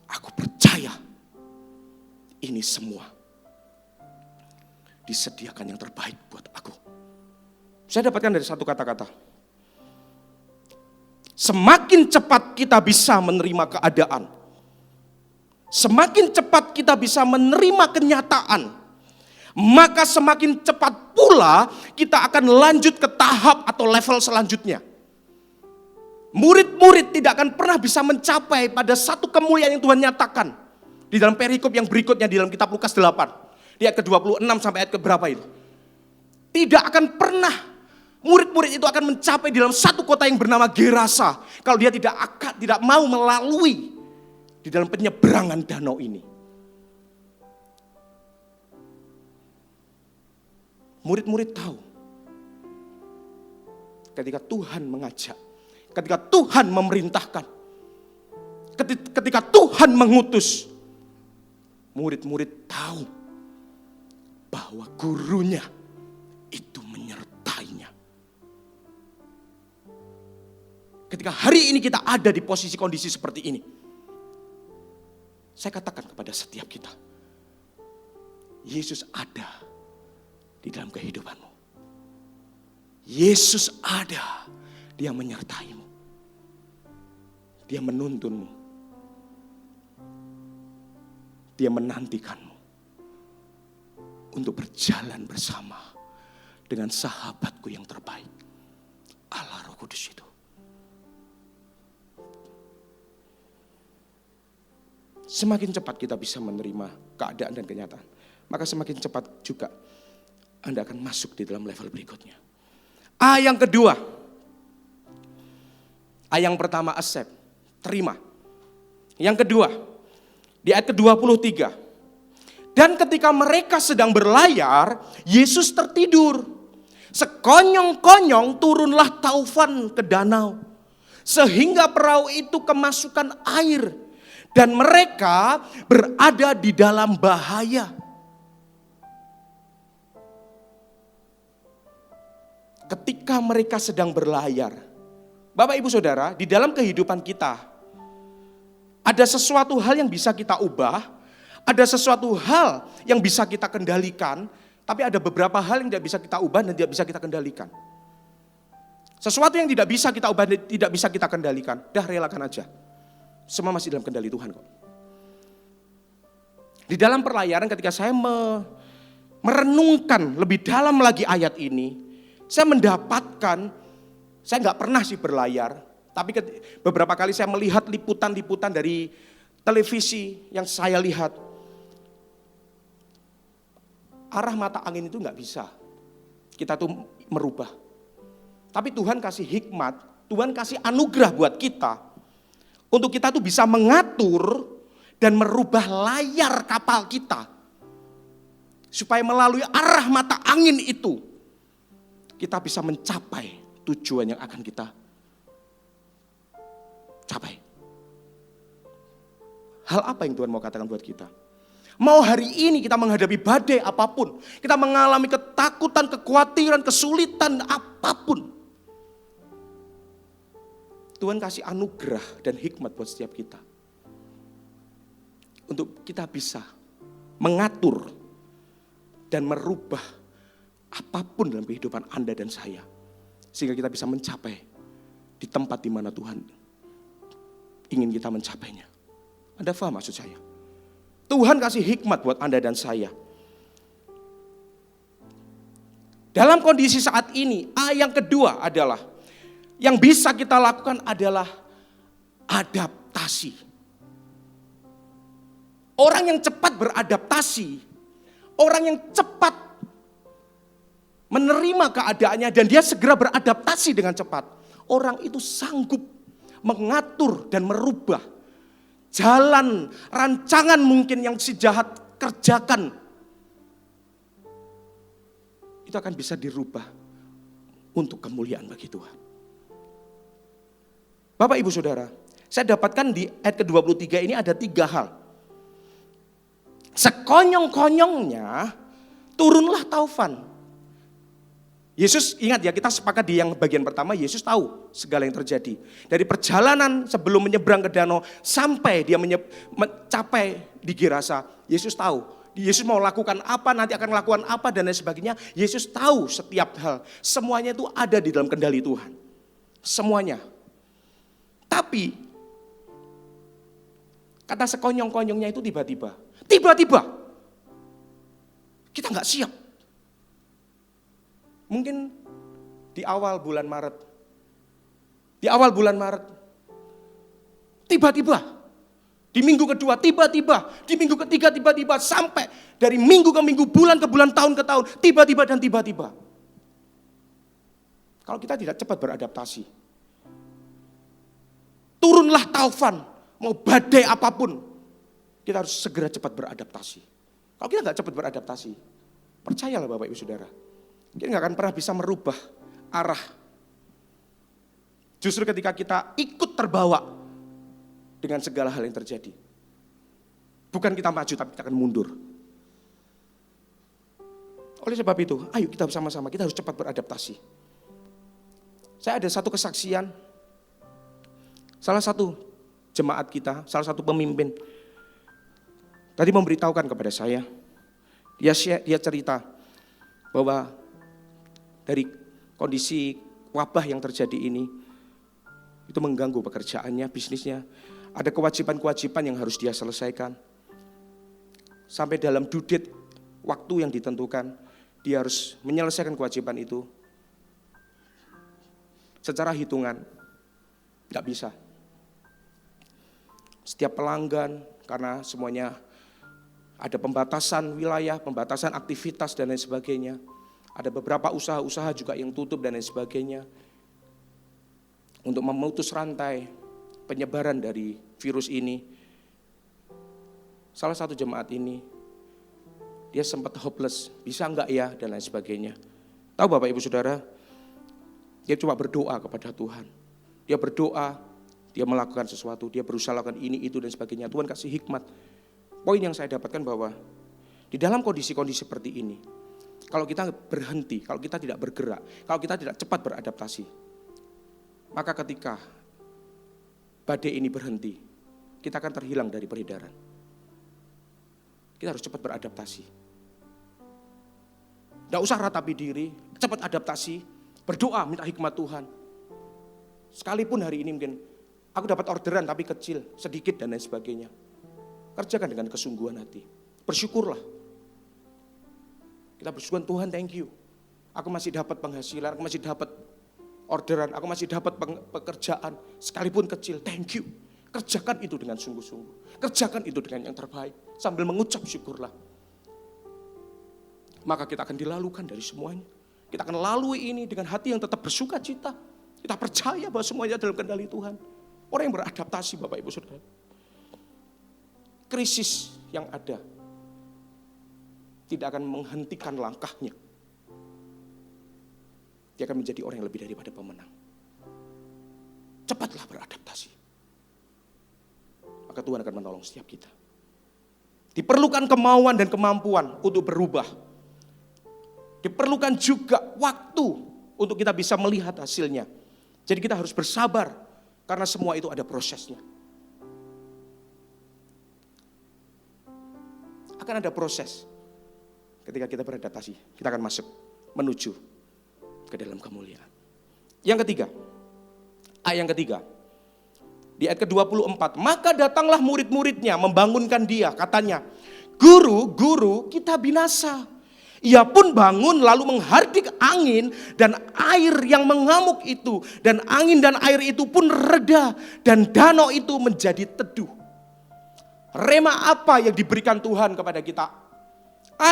Aku percaya ini semua disediakan yang terbaik buat aku. Saya dapatkan dari satu kata-kata. Semakin cepat kita bisa menerima keadaan, semakin cepat kita bisa menerima kenyataan, maka semakin cepat pula kita akan lanjut ke tahap atau level selanjutnya. Murid-murid tidak akan pernah bisa mencapai pada satu kemuliaan yang Tuhan nyatakan di dalam perikop yang berikutnya di dalam kitab Lukas 8. Di ayat ke-26 sampai ayat keberapa itu. Tidak akan pernah murid-murid itu akan mencapai di dalam satu kota yang bernama Gerasa kalau dia tidak mau melalui di dalam penyeberangan danau ini. Murid-murid tahu ketika Tuhan mengajak, ketika Tuhan memerintahkan, ketika Tuhan mengutus, murid-murid tahu bahwa gurunya itu menyertainya. Ketika hari ini kita ada di posisi kondisi seperti ini, saya katakan kepada setiap kita, Yesus ada di dalam kehidupanmu. Yesus ada, dia menyertaimu. Dia menuntunmu. Dia menantikanmu untuk berjalan bersama dengan sahabatku yang terbaik, Allah Roh Kudus itu. Semakin cepat kita bisa menerima keadaan dan kenyataan, maka semakin cepat juga Anda akan masuk di dalam level berikutnya. Yang kedua, yang pertama accept, terima. Yang kedua, di ayat ke-23. Dan ketika mereka sedang berlayar, Yesus tertidur. Sekonyong-konyong turunlah taufan ke danau, sehingga perahu itu kemasukan air. Dan mereka berada di dalam bahaya. Ketika mereka sedang berlayar, Bapak Ibu Saudara, di dalam kehidupan kita, ada sesuatu hal yang bisa kita ubah, ada sesuatu hal yang bisa kita kendalikan, tapi ada beberapa hal yang tidak bisa kita ubah dan tidak bisa kita kendalikan. Sesuatu yang tidak bisa kita ubah dan tidak bisa kita kendalikan, dah relakan aja. Semua masih dalam kendali Tuhan kok. Di dalam perlayaran ketika saya merenungkan lebih dalam lagi ayat ini, saya mendapatkan, saya nggak pernah sih berlayar, tapi beberapa kali saya melihat liputan-liputan dari televisi yang saya lihat, arah mata angin itu nggak bisa kita tuh merubah. Tapi Tuhan kasih hikmat, Tuhan kasih anugerah buat kita, untuk kita tuh bisa mengatur dan merubah layar kapal kita. Supaya melalui arah mata angin itu, kita bisa mencapai tujuan yang akan kita capai. Hal apa yang Tuhan mau katakan buat kita? Mau hari ini kita menghadapi badai apapun, kita mengalami ketakutan, kekhawatiran, kesulitan apapun, Tuhan kasih anugerah dan hikmat buat setiap kita. Untuk kita bisa mengatur dan merubah apapun dalam kehidupan Anda dan saya. Sehingga kita bisa mencapai di tempat di mana Tuhan ingin kita mencapainya. Anda paham maksud saya? Tuhan kasih hikmat buat Anda dan saya. Dalam kondisi saat ini, yang kedua adalah, yang bisa kita lakukan adalah adaptasi. Orang yang cepat beradaptasi, orang yang cepat menerima keadaannya dan dia segera beradaptasi dengan cepat, orang itu sanggup mengatur dan merubah jalan, rancangan mungkin yang si jahat kerjakan. Itu akan bisa dirubah untuk kemuliaan bagi Tuhan. Bapak Ibu Saudara, saya dapatkan di ayat ke-23 ini ada 3 hal. Sekonyong-konyongnya turunlah taufan. Yesus, ingat ya, kita sepakat di yang bagian pertama, Yesus tahu segala yang terjadi. Dari perjalanan sebelum menyeberang ke danau sampai dia mencapai di Gerasa, Yesus tahu. Yesus mau lakukan apa, nanti akan melakukan apa dan lain sebagainya. Yesus tahu setiap hal. Semuanya itu ada di dalam kendali Tuhan. Semuanya. Tapi kata sekonyong-konyongnya itu tiba-tiba. Tiba-tiba kita nggak siap. Mungkin di awal bulan Maret. Di awal bulan Maret. Tiba-tiba. Di minggu kedua tiba-tiba. Di minggu ketiga tiba-tiba. Sampai dari minggu ke minggu, bulan ke bulan, tahun ke tahun. Tiba-tiba dan tiba-tiba. Kalau kita tidak cepat beradaptasi. Turunlah taufan. Mau badai apapun. Kita harus segera cepat beradaptasi. Kalau kita nggak cepat beradaptasi, percayalah Bapak Ibu Saudara, kita nggak akan pernah bisa merubah arah. Justru ketika kita ikut terbawa dengan segala hal yang terjadi, bukan kita maju tapi kita akan mundur. Oleh sebab itu, ayo kita bersama-sama, kita harus cepat beradaptasi. Saya ada satu kesaksian, salah satu jemaat kita, salah satu pemimpin, tadi memberitahukan kepada saya, dia cerita bahwa dari kondisi wabah yang terjadi ini, itu mengganggu pekerjaannya, bisnisnya, ada kewajiban-kewajiban yang harus dia selesaikan. Sampai dalam due date, waktu yang ditentukan, dia harus menyelesaikan kewajiban itu. Secara hitungan, gak bisa. Setiap pelanggan, karena semuanya ada pembatasan wilayah, pembatasan aktivitas dan lain sebagainya. Ada beberapa usaha-usaha juga yang tutup dan lain sebagainya. Untuk memutus rantai penyebaran dari virus ini. Salah satu jemaat ini, dia sempat hopeless, bisa enggak ya dan lain sebagainya. Tahu Bapak Ibu Saudara, dia cuma berdoa kepada Tuhan. Dia berdoa, dia melakukan sesuatu, dia berusaha lakukan ini, itu dan sebagainya. Tuhan kasih hikmat. Poin yang saya dapatkan bahwa di dalam kondisi-kondisi seperti ini, kalau kita berhenti, kalau kita tidak bergerak, kalau kita tidak cepat beradaptasi, maka ketika badai ini berhenti, kita akan terhilang dari peredaran. Kita harus cepat beradaptasi. Tidak usah ratapi diri, cepat adaptasi, berdoa, minta hikmat Tuhan. Sekalipun hari ini mungkin aku dapat orderan tapi kecil, sedikit dan lain sebagainya. Kerjakan dengan kesungguhan hati. Bersyukurlah. Kita bersyukur, Tuhan thank you. Aku masih dapat penghasilan, aku masih dapat orderan, aku masih dapat pekerjaan. Sekalipun kecil, thank you. Kerjakan itu dengan sungguh-sungguh. Kerjakan itu dengan yang terbaik. Sambil mengucap syukurlah. Maka kita akan dilalukan dari semuanya. Kita akan lalui ini dengan hati yang tetap bersuka cita. Kita percaya bahwa semuanya dalam kendali Tuhan. Orang yang beradaptasi Bapak Ibu Saudara. Krisis yang ada tidak akan menghentikan langkahnya. Dia akan menjadi orang yang lebih daripada pemenang. Cepatlah beradaptasi. Maka Tuhan akan menolong setiap kita. Diperlukan kemauan dan kemampuan untuk berubah. Diperlukan juga waktu untuk kita bisa melihat hasilnya. Jadi kita harus bersabar karena semua itu ada prosesnya. Akan ada proses. Ketika kita beradaptasi, kita akan masuk menuju ke dalam kemuliaan. Yang ketiga, ayat yang ketiga. Di ayat ke-24, maka datanglah murid-muridnya membangunkan dia, katanya, Guru, Guru, kita binasa. Ia pun bangun lalu menghardik angin dan air yang mengamuk itu. Dan angin dan air itu pun reda dan danau itu menjadi teduh. Rema apa yang diberikan Tuhan kepada kita?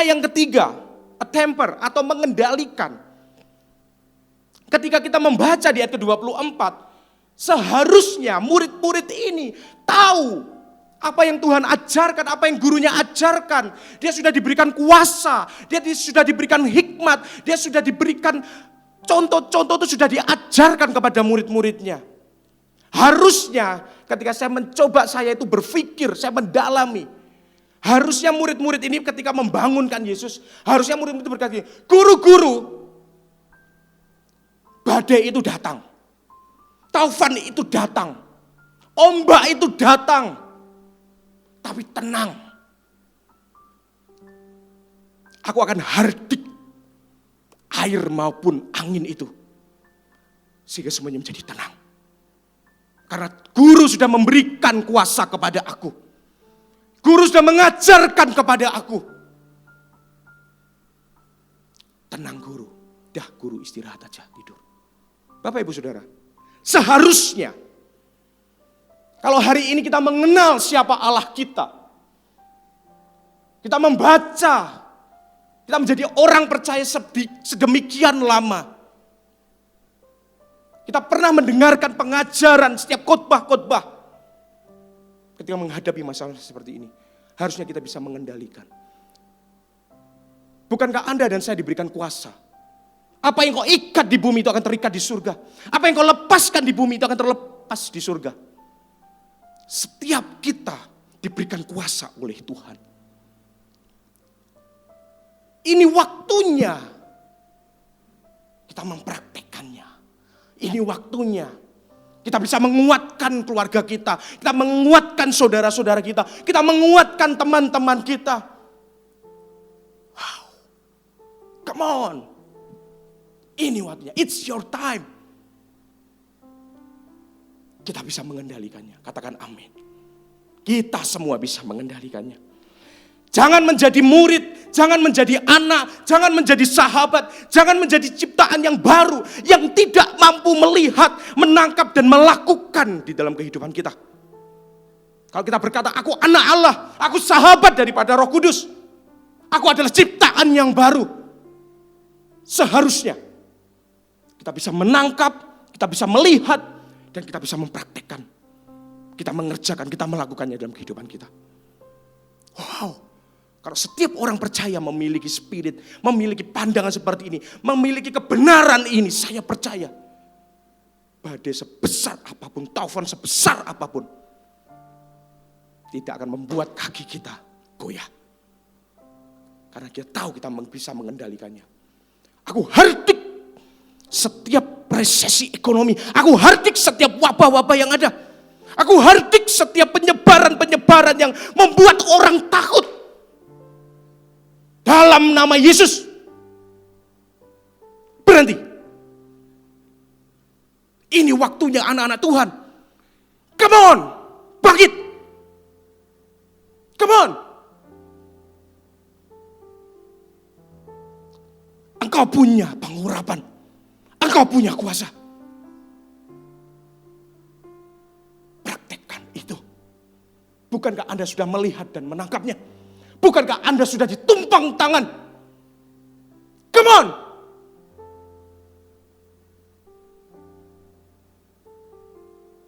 Yang ketiga, a temper atau mengendalikan. Ketika kita membaca di ayat ke-24, seharusnya murid-murid ini tahu apa yang Tuhan ajarkan, apa yang gurunya ajarkan. Dia sudah diberikan kuasa, dia sudah diberikan hikmat, dia sudah diberikan contoh-contoh itu sudah diajarkan kepada murid-muridnya. Harusnya ketika saya itu berpikir, saya mendalami. Harusnya murid-murid ini ketika membangunkan Yesus, harusnya murid-murid itu berkata, Guru-guru, badai itu datang. Taufan itu datang. Ombak itu datang. Tapi tenang. Aku akan hardik air maupun angin itu. Sehingga semuanya menjadi tenang. Karena guru sudah memberikan kuasa kepada aku. Guru sudah mengajarkan kepada aku. Tenang guru. Dah guru istirahat aja tidur. Bapak Ibu Saudara. Seharusnya kalau hari ini kita mengenal siapa Allah kita. Kita membaca. Kita menjadi orang percaya sedemikian lama. Kita pernah mendengarkan pengajaran setiap khotbah-khotbah. Ketika menghadapi masalah seperti ini. Harusnya kita bisa mengendalikan. Bukankah Anda dan saya diberikan kuasa? Apa yang kau ikat di bumi itu akan terikat di surga. Apa yang kau lepaskan di bumi itu akan terlepas di surga. Setiap kita diberikan kuasa oleh Tuhan. Ini waktunya kita mempraktekannya. Ini waktunya kita bisa menguatkan keluarga kita. Kita menguatkan saudara-saudara kita. Kita menguatkan teman-teman kita. Wow. Come on. Ini waktunya, it's your time. Kita bisa mengendalikannya, katakan amin. Kita semua bisa mengendalikannya. Jangan menjadi murid, jangan menjadi anak, jangan menjadi sahabat, jangan menjadi ciptaan yang baru, yang tidak mampu melihat, menangkap dan melakukan di dalam kehidupan kita. Kalau kita berkata, aku anak Allah, aku sahabat daripada Roh Kudus, aku adalah ciptaan yang baru. Seharusnya kita bisa menangkap, kita bisa melihat, dan kita bisa mempraktekkan. Kita mengerjakan, kita melakukannya dalam kehidupan kita. Wow, kalau setiap orang percaya memiliki spirit, memiliki pandangan seperti ini, memiliki kebenaran ini, saya percaya. Badai sebesar apapun, taufan sebesar apapun, tidak akan membuat kaki kita goyah. Karena kita tahu kita bisa mengendalikannya. Aku hardik setiap resesi ekonomi. Aku hardik setiap wabah-wabah yang ada. Aku hardik setiap penyebaran-penyebaran yang membuat orang takut. Dalam nama Yesus. Berhenti. Ini waktunya anak-anak Tuhan. Come on. Bangkit. Come on. Engkau punya pengurapan. Engkau punya kuasa. Praktekkan itu. Bukankah Anda sudah melihat dan menangkapnya? Bukankah Anda sudah ditumpang tangan? Come on!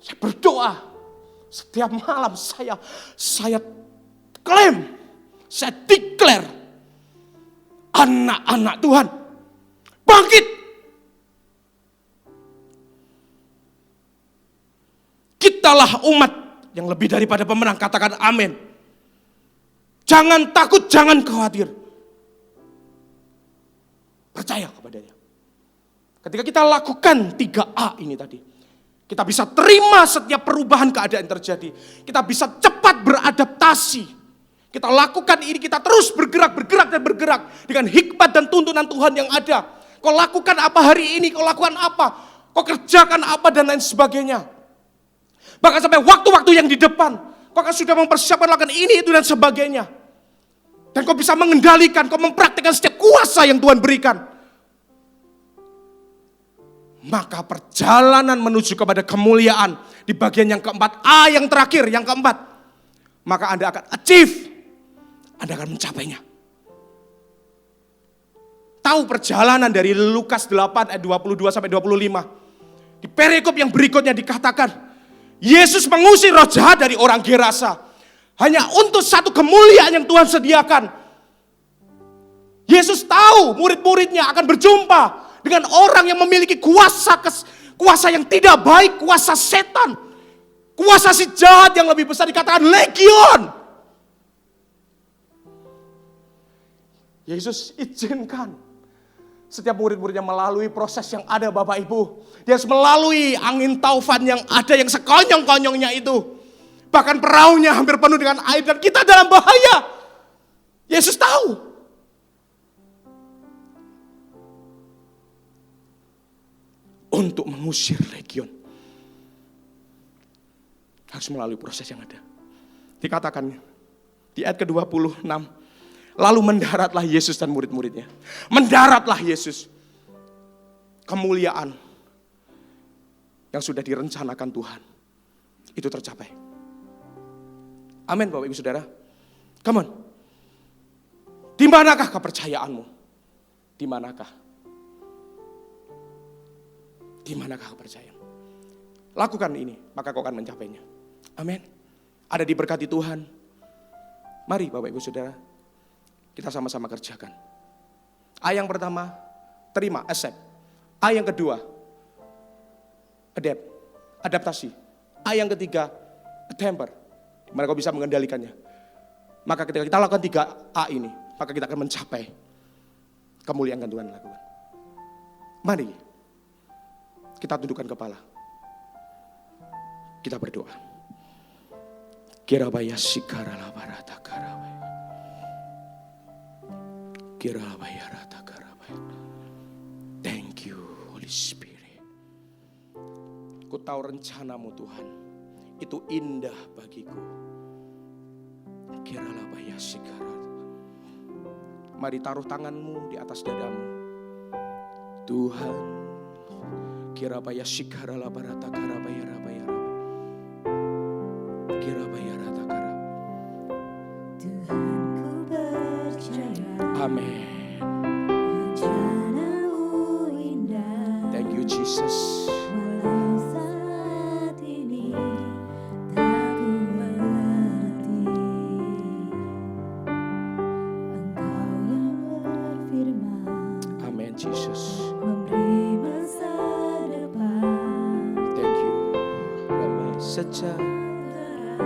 Saya berdoa setiap malam saya klaim, saya declare, anak-anak Tuhan bangkit. Kitalah umat yang lebih daripada pemenang, katakan amin. Jangan takut, jangan khawatir. Percaya kepadanya. Ketika kita lakukan 3A ini tadi, kita bisa terima setiap perubahan keadaan yang terjadi. Kita bisa cepat beradaptasi. Kita lakukan ini, kita terus bergerak dengan hikmat dan tuntunan Tuhan yang ada. Kau lakukan apa hari ini, kau lakukan apa, kau kerjakan apa dan lain sebagainya. Bahkan sampai waktu-waktu yang di depan, kau akan sudah mempersiapkan lakukan ini, itu dan sebagainya. Dan kau bisa mengendalikan, kau mempraktikkan setiap kuasa yang Tuhan berikan. Maka perjalanan menuju kepada kemuliaan di bagian yang keempat, A yang terakhir, yang keempat. Maka Anda akan achieve, Anda akan mencapainya. Tahu perjalanan dari Lukas 8 ayat 22 sampai 25. Di perikop yang berikutnya dikatakan, Yesus mengusir roh jahat dari orang Gerasa. Hanya untuk satu kemuliaan yang Tuhan sediakan. Yesus tahu murid-muridnya akan berjumpa dengan orang yang memiliki kuasa yang tidak baik, kuasa setan. Kuasa si jahat yang lebih besar dikatakan legion. Yesus izinkan setiap murid-muridnya melalui proses yang ada Bapak Ibu. Dia harus melalui angin taufan yang ada yang sekonyong-konyongnya itu. Bahkan perahunya hampir penuh dengan air dan kita dalam bahaya. Yesus tahu. Untuk mengusir legion harus melalui proses yang ada. Dikatakan di ayat ke-26, lalu mendaratlah Yesus dan murid-muridnya. Mendaratlah Yesus. Kemuliaan yang sudah direncanakan Tuhan itu tercapai. Amin Bapak Ibu Saudara. Come on. Di manakah kepercayaanmu? Di manakah? Di manakah kepercayaan? Lakukan ini, maka kau akan mencapainya. Amin. Ada diberkati Tuhan. Mari Bapak Ibu Saudara, kita sama-sama kerjakan. A yang pertama, terima, accept. A yang kedua, adaptasi. A yang ketiga, temper. Dimana kau bisa mengendalikannya. Maka ketika kita lakukan 3A ini, maka kita akan mencapai kemuliaan yang Tuhan lakukan. Mari kita tundukkan kepala. Kita berdoa. Kirabaya sikarala barata karabaya. Kirabaya rata karabaya. Thank you Holy Spirit. Ku tahu rencanamu Tuhan itu indah bagiku. Kiralabaya sikarala. Mari taruh tanganmu di atas dadamu. Tuhan. Kirabaya sikarala barata karabaya rabaya. Kirabaya rata karab. Tuhan ku percaya. Amin. Rencana-Mu indah. Thank you Jesus. Walau saat ini tak ku mengerti. Engkau yang berfirman. Amin Jesus. Memberi masa depan. Thank you. Amin. Sejahtera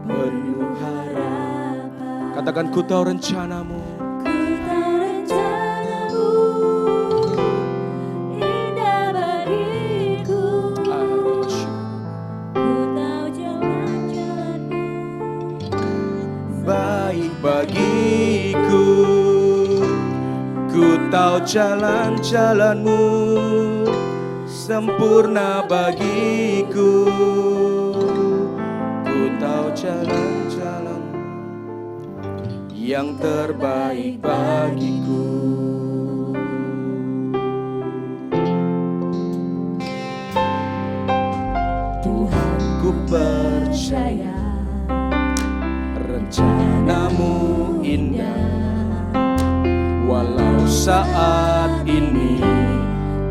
penuh harapan. Katakan ku tahu rencanamu. Ku tahu rencana-Mu indah bagiku. Ku tahu jalan-jalan-Mu Baik bagiku. Ku tahu jalan-jalan-Mu sempurna bagiku. Ku tahu jalan-jalan yang terbaik bagiku. indah. Walau saat ini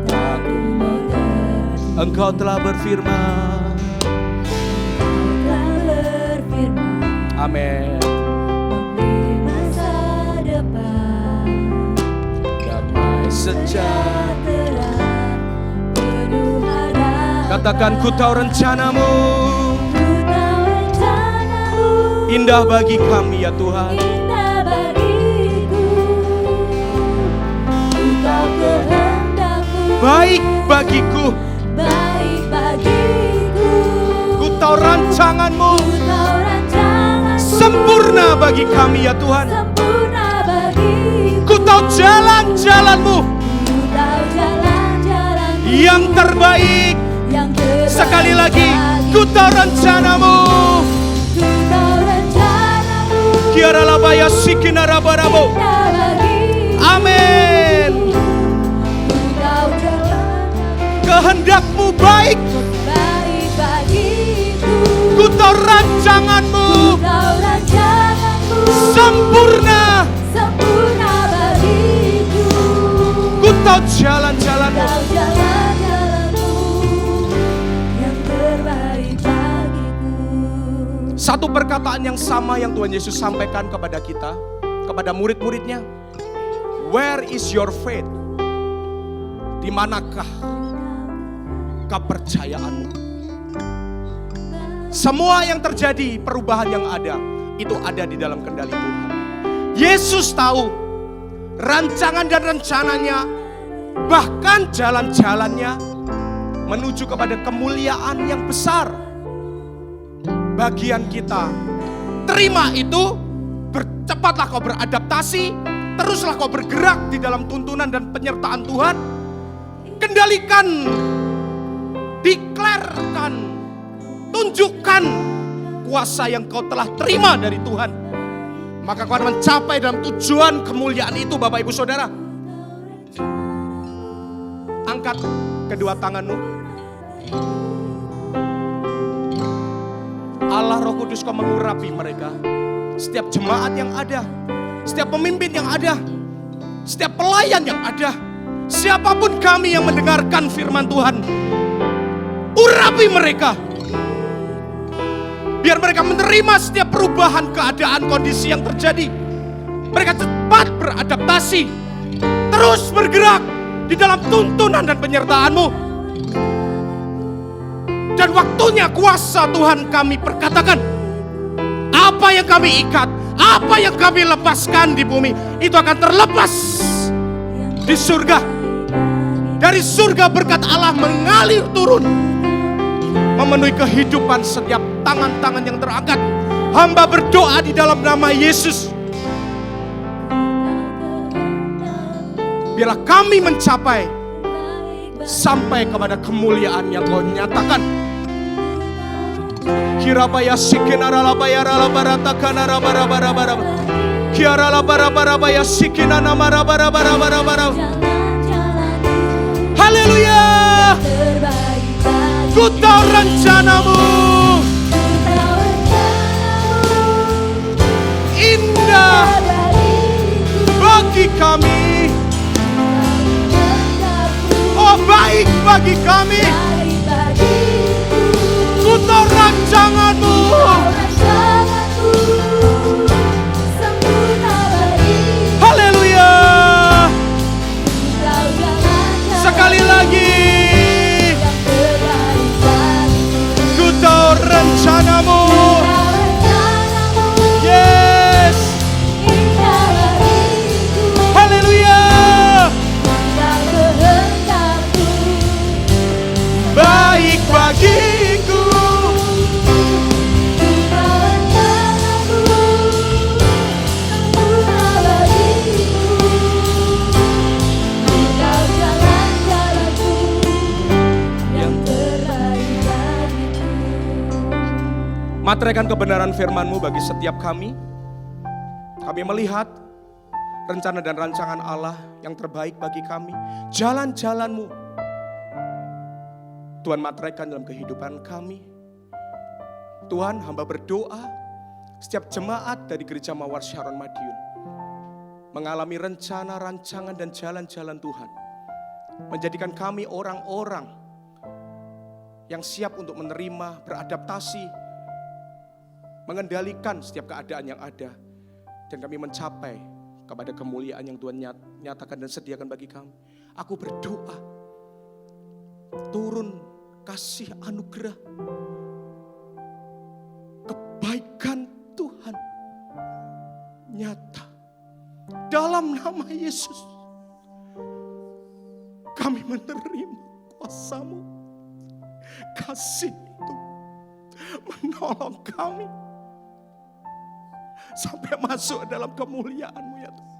tak ku mengerti. Engkau telah berfirman. Amin. Masa depan Damai sejahtera. penuh harapan. Katakan, ku tahu rencanamu Ku tahu rencanamu indah bagi kami ya Tuhan. indah bagiku. Ku tahu kehendakmu Baik bagiku. baik bagiku. Ku tahu rancanganmu Ku tahu rancanganmu sempurna bagi kami ya Tuhan. sempurna bagiku. Ku tahu jalan-jalanmu Ku tahu jalan-jalanmu yang terbaik. yang terbaik Sekali lagi, bagiku. ku tahu rencanamu. Ku tahu rencanamu Kiara labaya sikinara barabo. indah bagiku. Amin. Ku tahu jalanmu Kehendakmu baik. baik bagiku. Ku tahu rancanganmu Ku tahu rancanganmu sempurna. sempurna bagiku. Ku tahu jalan-jalanmu. Tahu jalan-jalanmu yang terbaik bagiku. Satu perkataan yang sama yang Tuhan Yesus sampaikan kepada kita, kepada murid-muridnya. Where is your faith? Di manakah kepercayaanmu? Semua yang terjadi, perubahan yang ada, itu ada di dalam kendali Tuhan. Yesus tahu rancangan dan rencananya, bahkan jalan-jalannya menuju kepada kemuliaan yang besar. Bagian kita, terima itu, cepatlah kau beradaptasi, teruslah kau bergerak di dalam tuntunan dan penyertaan Tuhan. Kendalikan, deklarkan, tunjukkan kuasa yang kau telah terima dari Tuhan. Maka kau akan mencapai dalam tujuan kemuliaan itu, Bapak Ibu Saudara. Angkat kedua tanganmu. Allah Roh Kudus kau mengurapi mereka. Setiap jemaat yang ada, setiap pemimpin yang ada, setiap pelayan yang ada, siapapun kami yang mendengarkan firman Tuhan, urapi mereka. Biar mereka menerima setiap perubahan keadaan kondisi yang terjadi. Mereka cepat beradaptasi, terus bergerak di dalam tuntunan dan penyertaan-Mu. Dan waktunya kuasa Tuhan kami perkatakan, apa yang kami ikat, apa yang kami lepaskan di bumi, itu akan terlepas di surga. Dari surga berkat Allah mengalir turun, memenuhi kehidupan setiap tangan-tangan yang terangkat. Hamba berdoa di dalam nama Yesus, biarlah kami mencapai sampai kepada kemuliaan yang Kau nyatakan. Kirabaya sikinara labaya ralabarata kanara barabara. Kiara labara sikinana marabara. Haleluya. Ku tahu rencanamu indah bagi kami. Oh, baik bagi kami. Ku tahu rancangan-Mu haleluya. Sekali lagi, ku tahu rencana-Mu. Yes. Haleluya. Baik bagiku. Materaikan kebenaran firman-Mu bagi setiap kami. Kami melihat rencana dan rancangan Allah yang terbaik bagi kami. Jalan-jalan-Mu Tuhan materaikan dalam kehidupan kami. Tuhan, hamba berdoa setiap jemaat dari Gereja Mawar Sharon Madiun, mengalami rencana, rancangan, dan jalan-jalan Tuhan. Menjadikan kami orang-orang yang siap untuk menerima, beradaptasi, mengendalikan setiap keadaan yang ada. Dan kami mencapai kepada kemuliaan yang Tuhan nyatakan dan sediakan bagi kami. Aku berdoa, turun kasih anugerah, kebaikan Tuhan nyata dalam nama Yesus. Kami menerima kuasa-Mu, kasih itu menolong kami sampai masuk dalam kemuliaan-Mu ya Tuhan.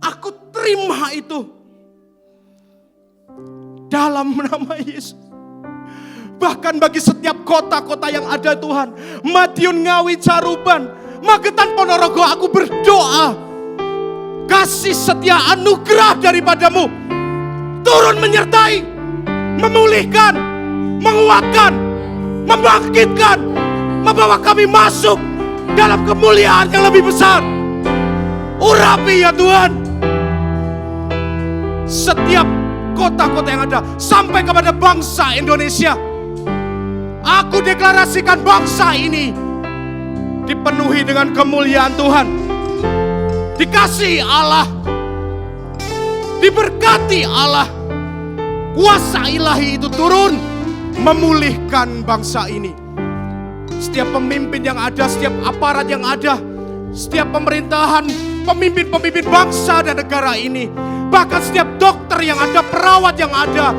Aku terima itu dalam nama Yesus. Bahkan bagi setiap kota-kota yang ada Tuhan, Madiun, Ngawi, Caruban, Magetan, Ponorogo, aku berdoa kasih setia anugerah daripada-Mu turun menyertai, memulihkan, menguatkan, membangkitkan, membawa kami masuk dalam kemuliaan yang lebih besar. Urapi ya Tuhan setiap kota-kota yang ada sampai kepada bangsa Indonesia. Aku deklarasikan bangsa ini dipenuhi dengan kemuliaan Tuhan, dikasihi Allah, diberkati Allah. Kuasa ilahi itu turun memulihkan bangsa ini. Setiap pemimpin yang ada, setiap aparat yang ada, setiap pemerintahan, pemimpin-pemimpin bangsa dan negara ini, bahkan setiap dokter yang ada, perawat yang ada,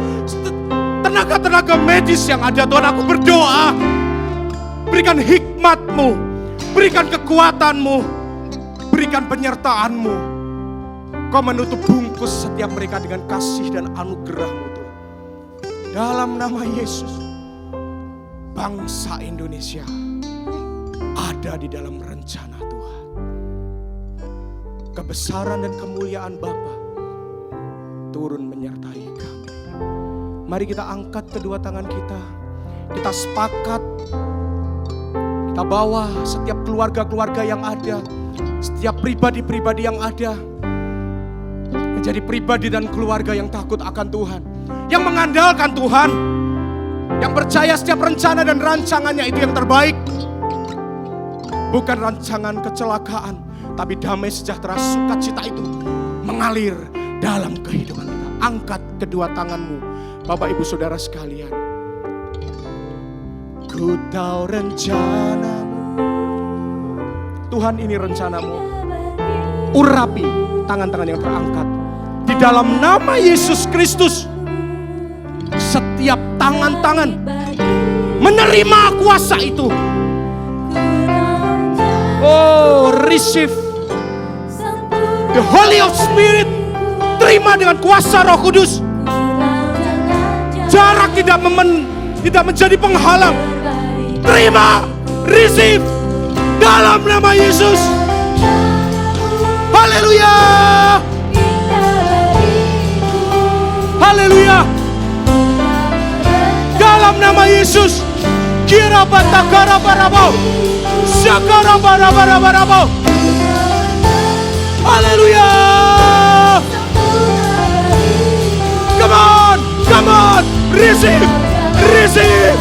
tenaga-tenaga medis yang ada, Tuhan, aku berdoa, berikan hikmat-Mu, berikan kekuatan-Mu, berikan penyertaan-Mu. Kau menutup bungkus setiap mereka dengan kasih dan anugerah-Mu Tuhan. Dalam nama Yesus, bangsa Indonesia ada di dalam rencana Tuhan. Kebesaran dan kemuliaan Bapa turun menyertai kami. Mari kita angkat kedua tangan kita. Kita sepakat, kita bawa setiap keluarga-keluarga yang ada, setiap pribadi-pribadi yang ada, menjadi pribadi dan keluarga yang takut akan Tuhan, yang mengandalkan Tuhan, yang percaya setiap rencana dan rancangannya itu yang terbaik. Bukan rancangan kecelakaan, tapi damai, sejahtera, sukacita itu mengalir dalam kehidupan kita. Angkat kedua tanganmu, Bapak Ibu Saudara sekalian. Ku tahu rencanamu, Tuhan, ini rencanamu. Urapi tangan-tangan yang terangkat. Di dalam nama Yesus Kristus, setiap tangan-tangan menerima kuasa itu. Oh, receive the Holy Spirit. Terima dengan kuasa Roh Kudus. Jarak tidak menjadi penghalang. Terima, receive dalam nama Yesus. Haleluya. Haleluya. Dalam nama Yesus. Kira batakara barabo. Syakara barabo. Haleluya. Come on, come on. Receive, receive.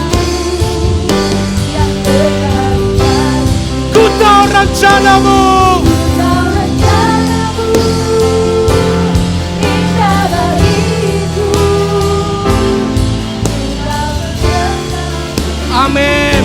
Ku tahu rencanamu. Amin.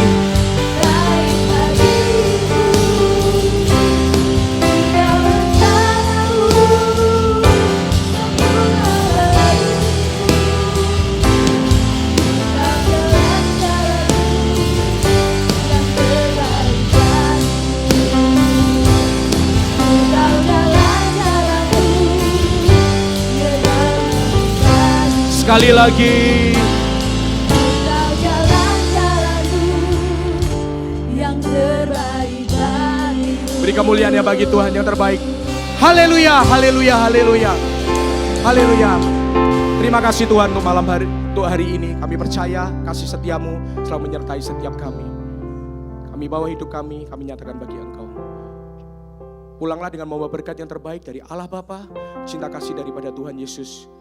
Sekali lagi. Beri kemuliaan bagi Tuhan yang terbaik. Haleluya, haleluya, haleluya. Haleluya. Terima kasih Tuhan untuk malam hari, untuk hari ini. Kami percaya kasih setiamu selalu menyertai setiap kami. Kami bawa hidup kami nyatakan bagi Engkau. Pulanglah dengan membawa berkat yang terbaik dari Allah Bapa, cinta kasih daripada Tuhan Yesus,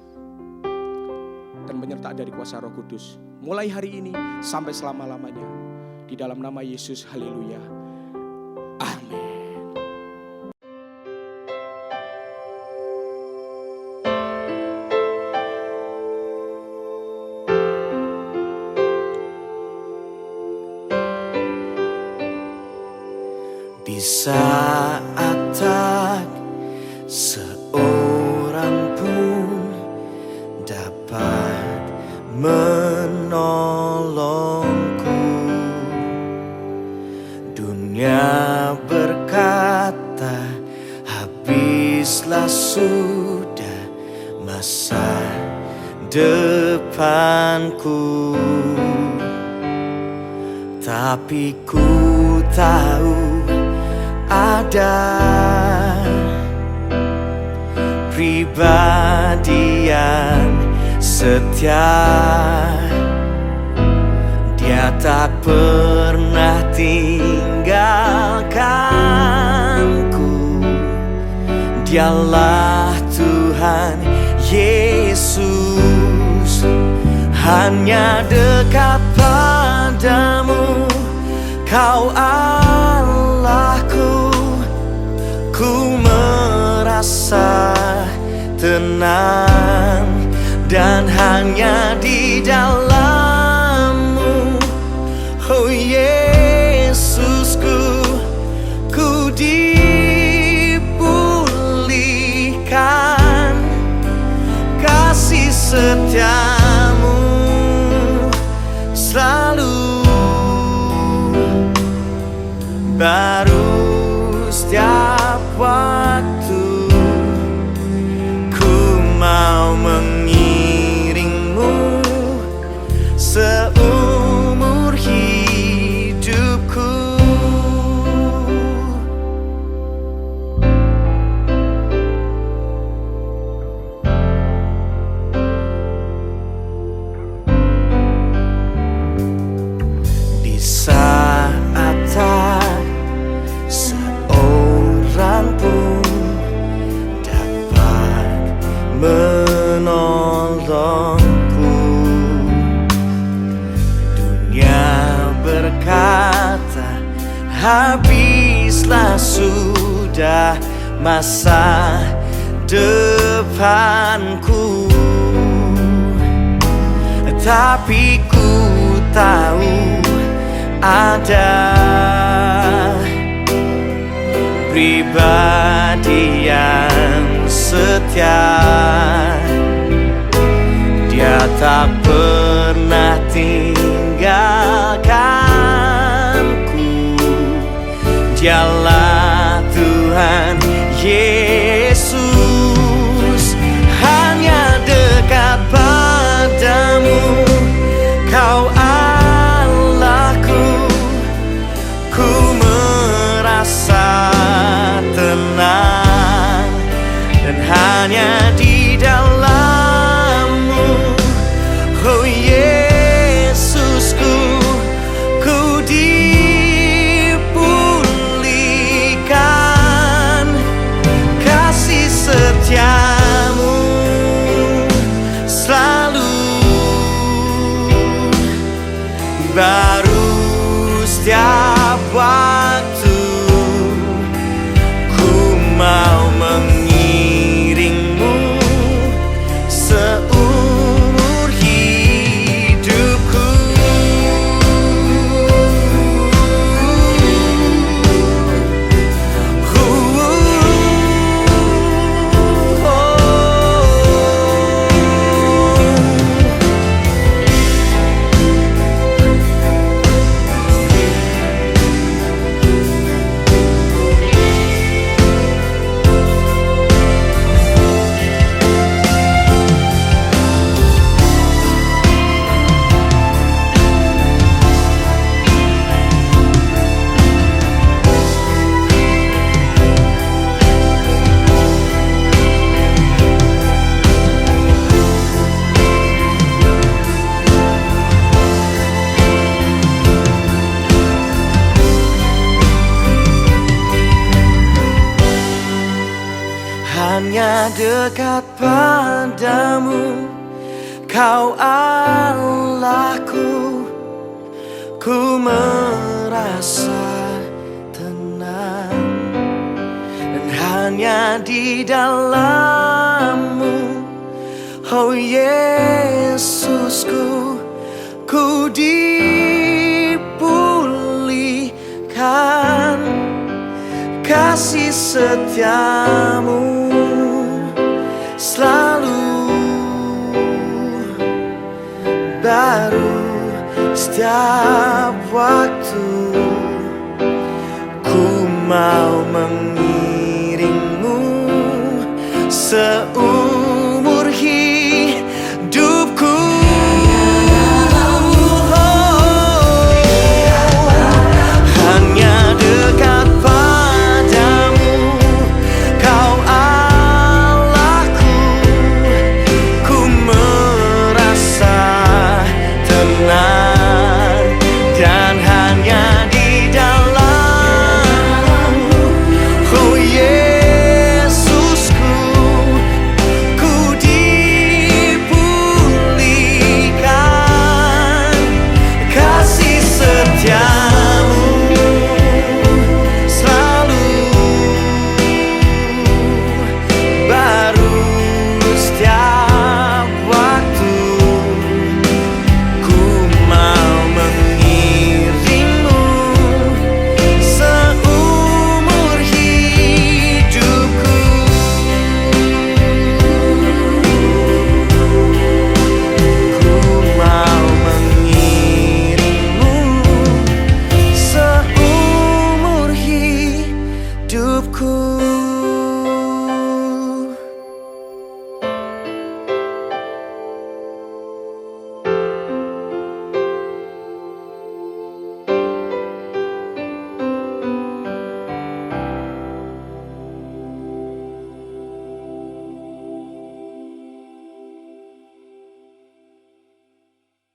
dan penyertaan dari kuasa Roh Kudus. Mulai hari ini sampai selama-lamanya. Di dalam nama Yesus, haleluya. Amin. Di saat tak seorang pun dapat menolongku, dunia berkata habislah sudah masa depanku, tapi ku tahu ada pribadi yang setia. Dia tak pernah tinggalkanku. Dialah Tuhan Yesus. Hanya dekat padamu Kau Allahku. Ku merasa tenang dan hanya di dalam-Mu, oh Yesusku, ku dipulihkan. Kasih setia-Mu selalu baru setiap waktu. Ku mau mengiringmu seumur hidupku. Di saat tak seorang pun dapat menolongku, dunia berkata habislah sudah masa depanku, tapi ku tahu ada pribadi yang setia. Dia tak pernah tinggalkanku. Dialah Tuhan Yesus. Hanya dekat padamu Kau Allahku. Ku merasa tenang dan hanya di dalam-Mu, oh Yesusku, ku dipulihkan. Kasih setia-Mu selalu baru setiap waktu. Ku mau mengiringmu hanya dekat padamu, Kau Allahku. Ku merasa tenang, dan hanya di dalam-Mu, oh Yesusku, ku dipulihkan. Kasih setia-Mu selalu baru setiap waktu. Ku mau mengiringmu seutuhnya.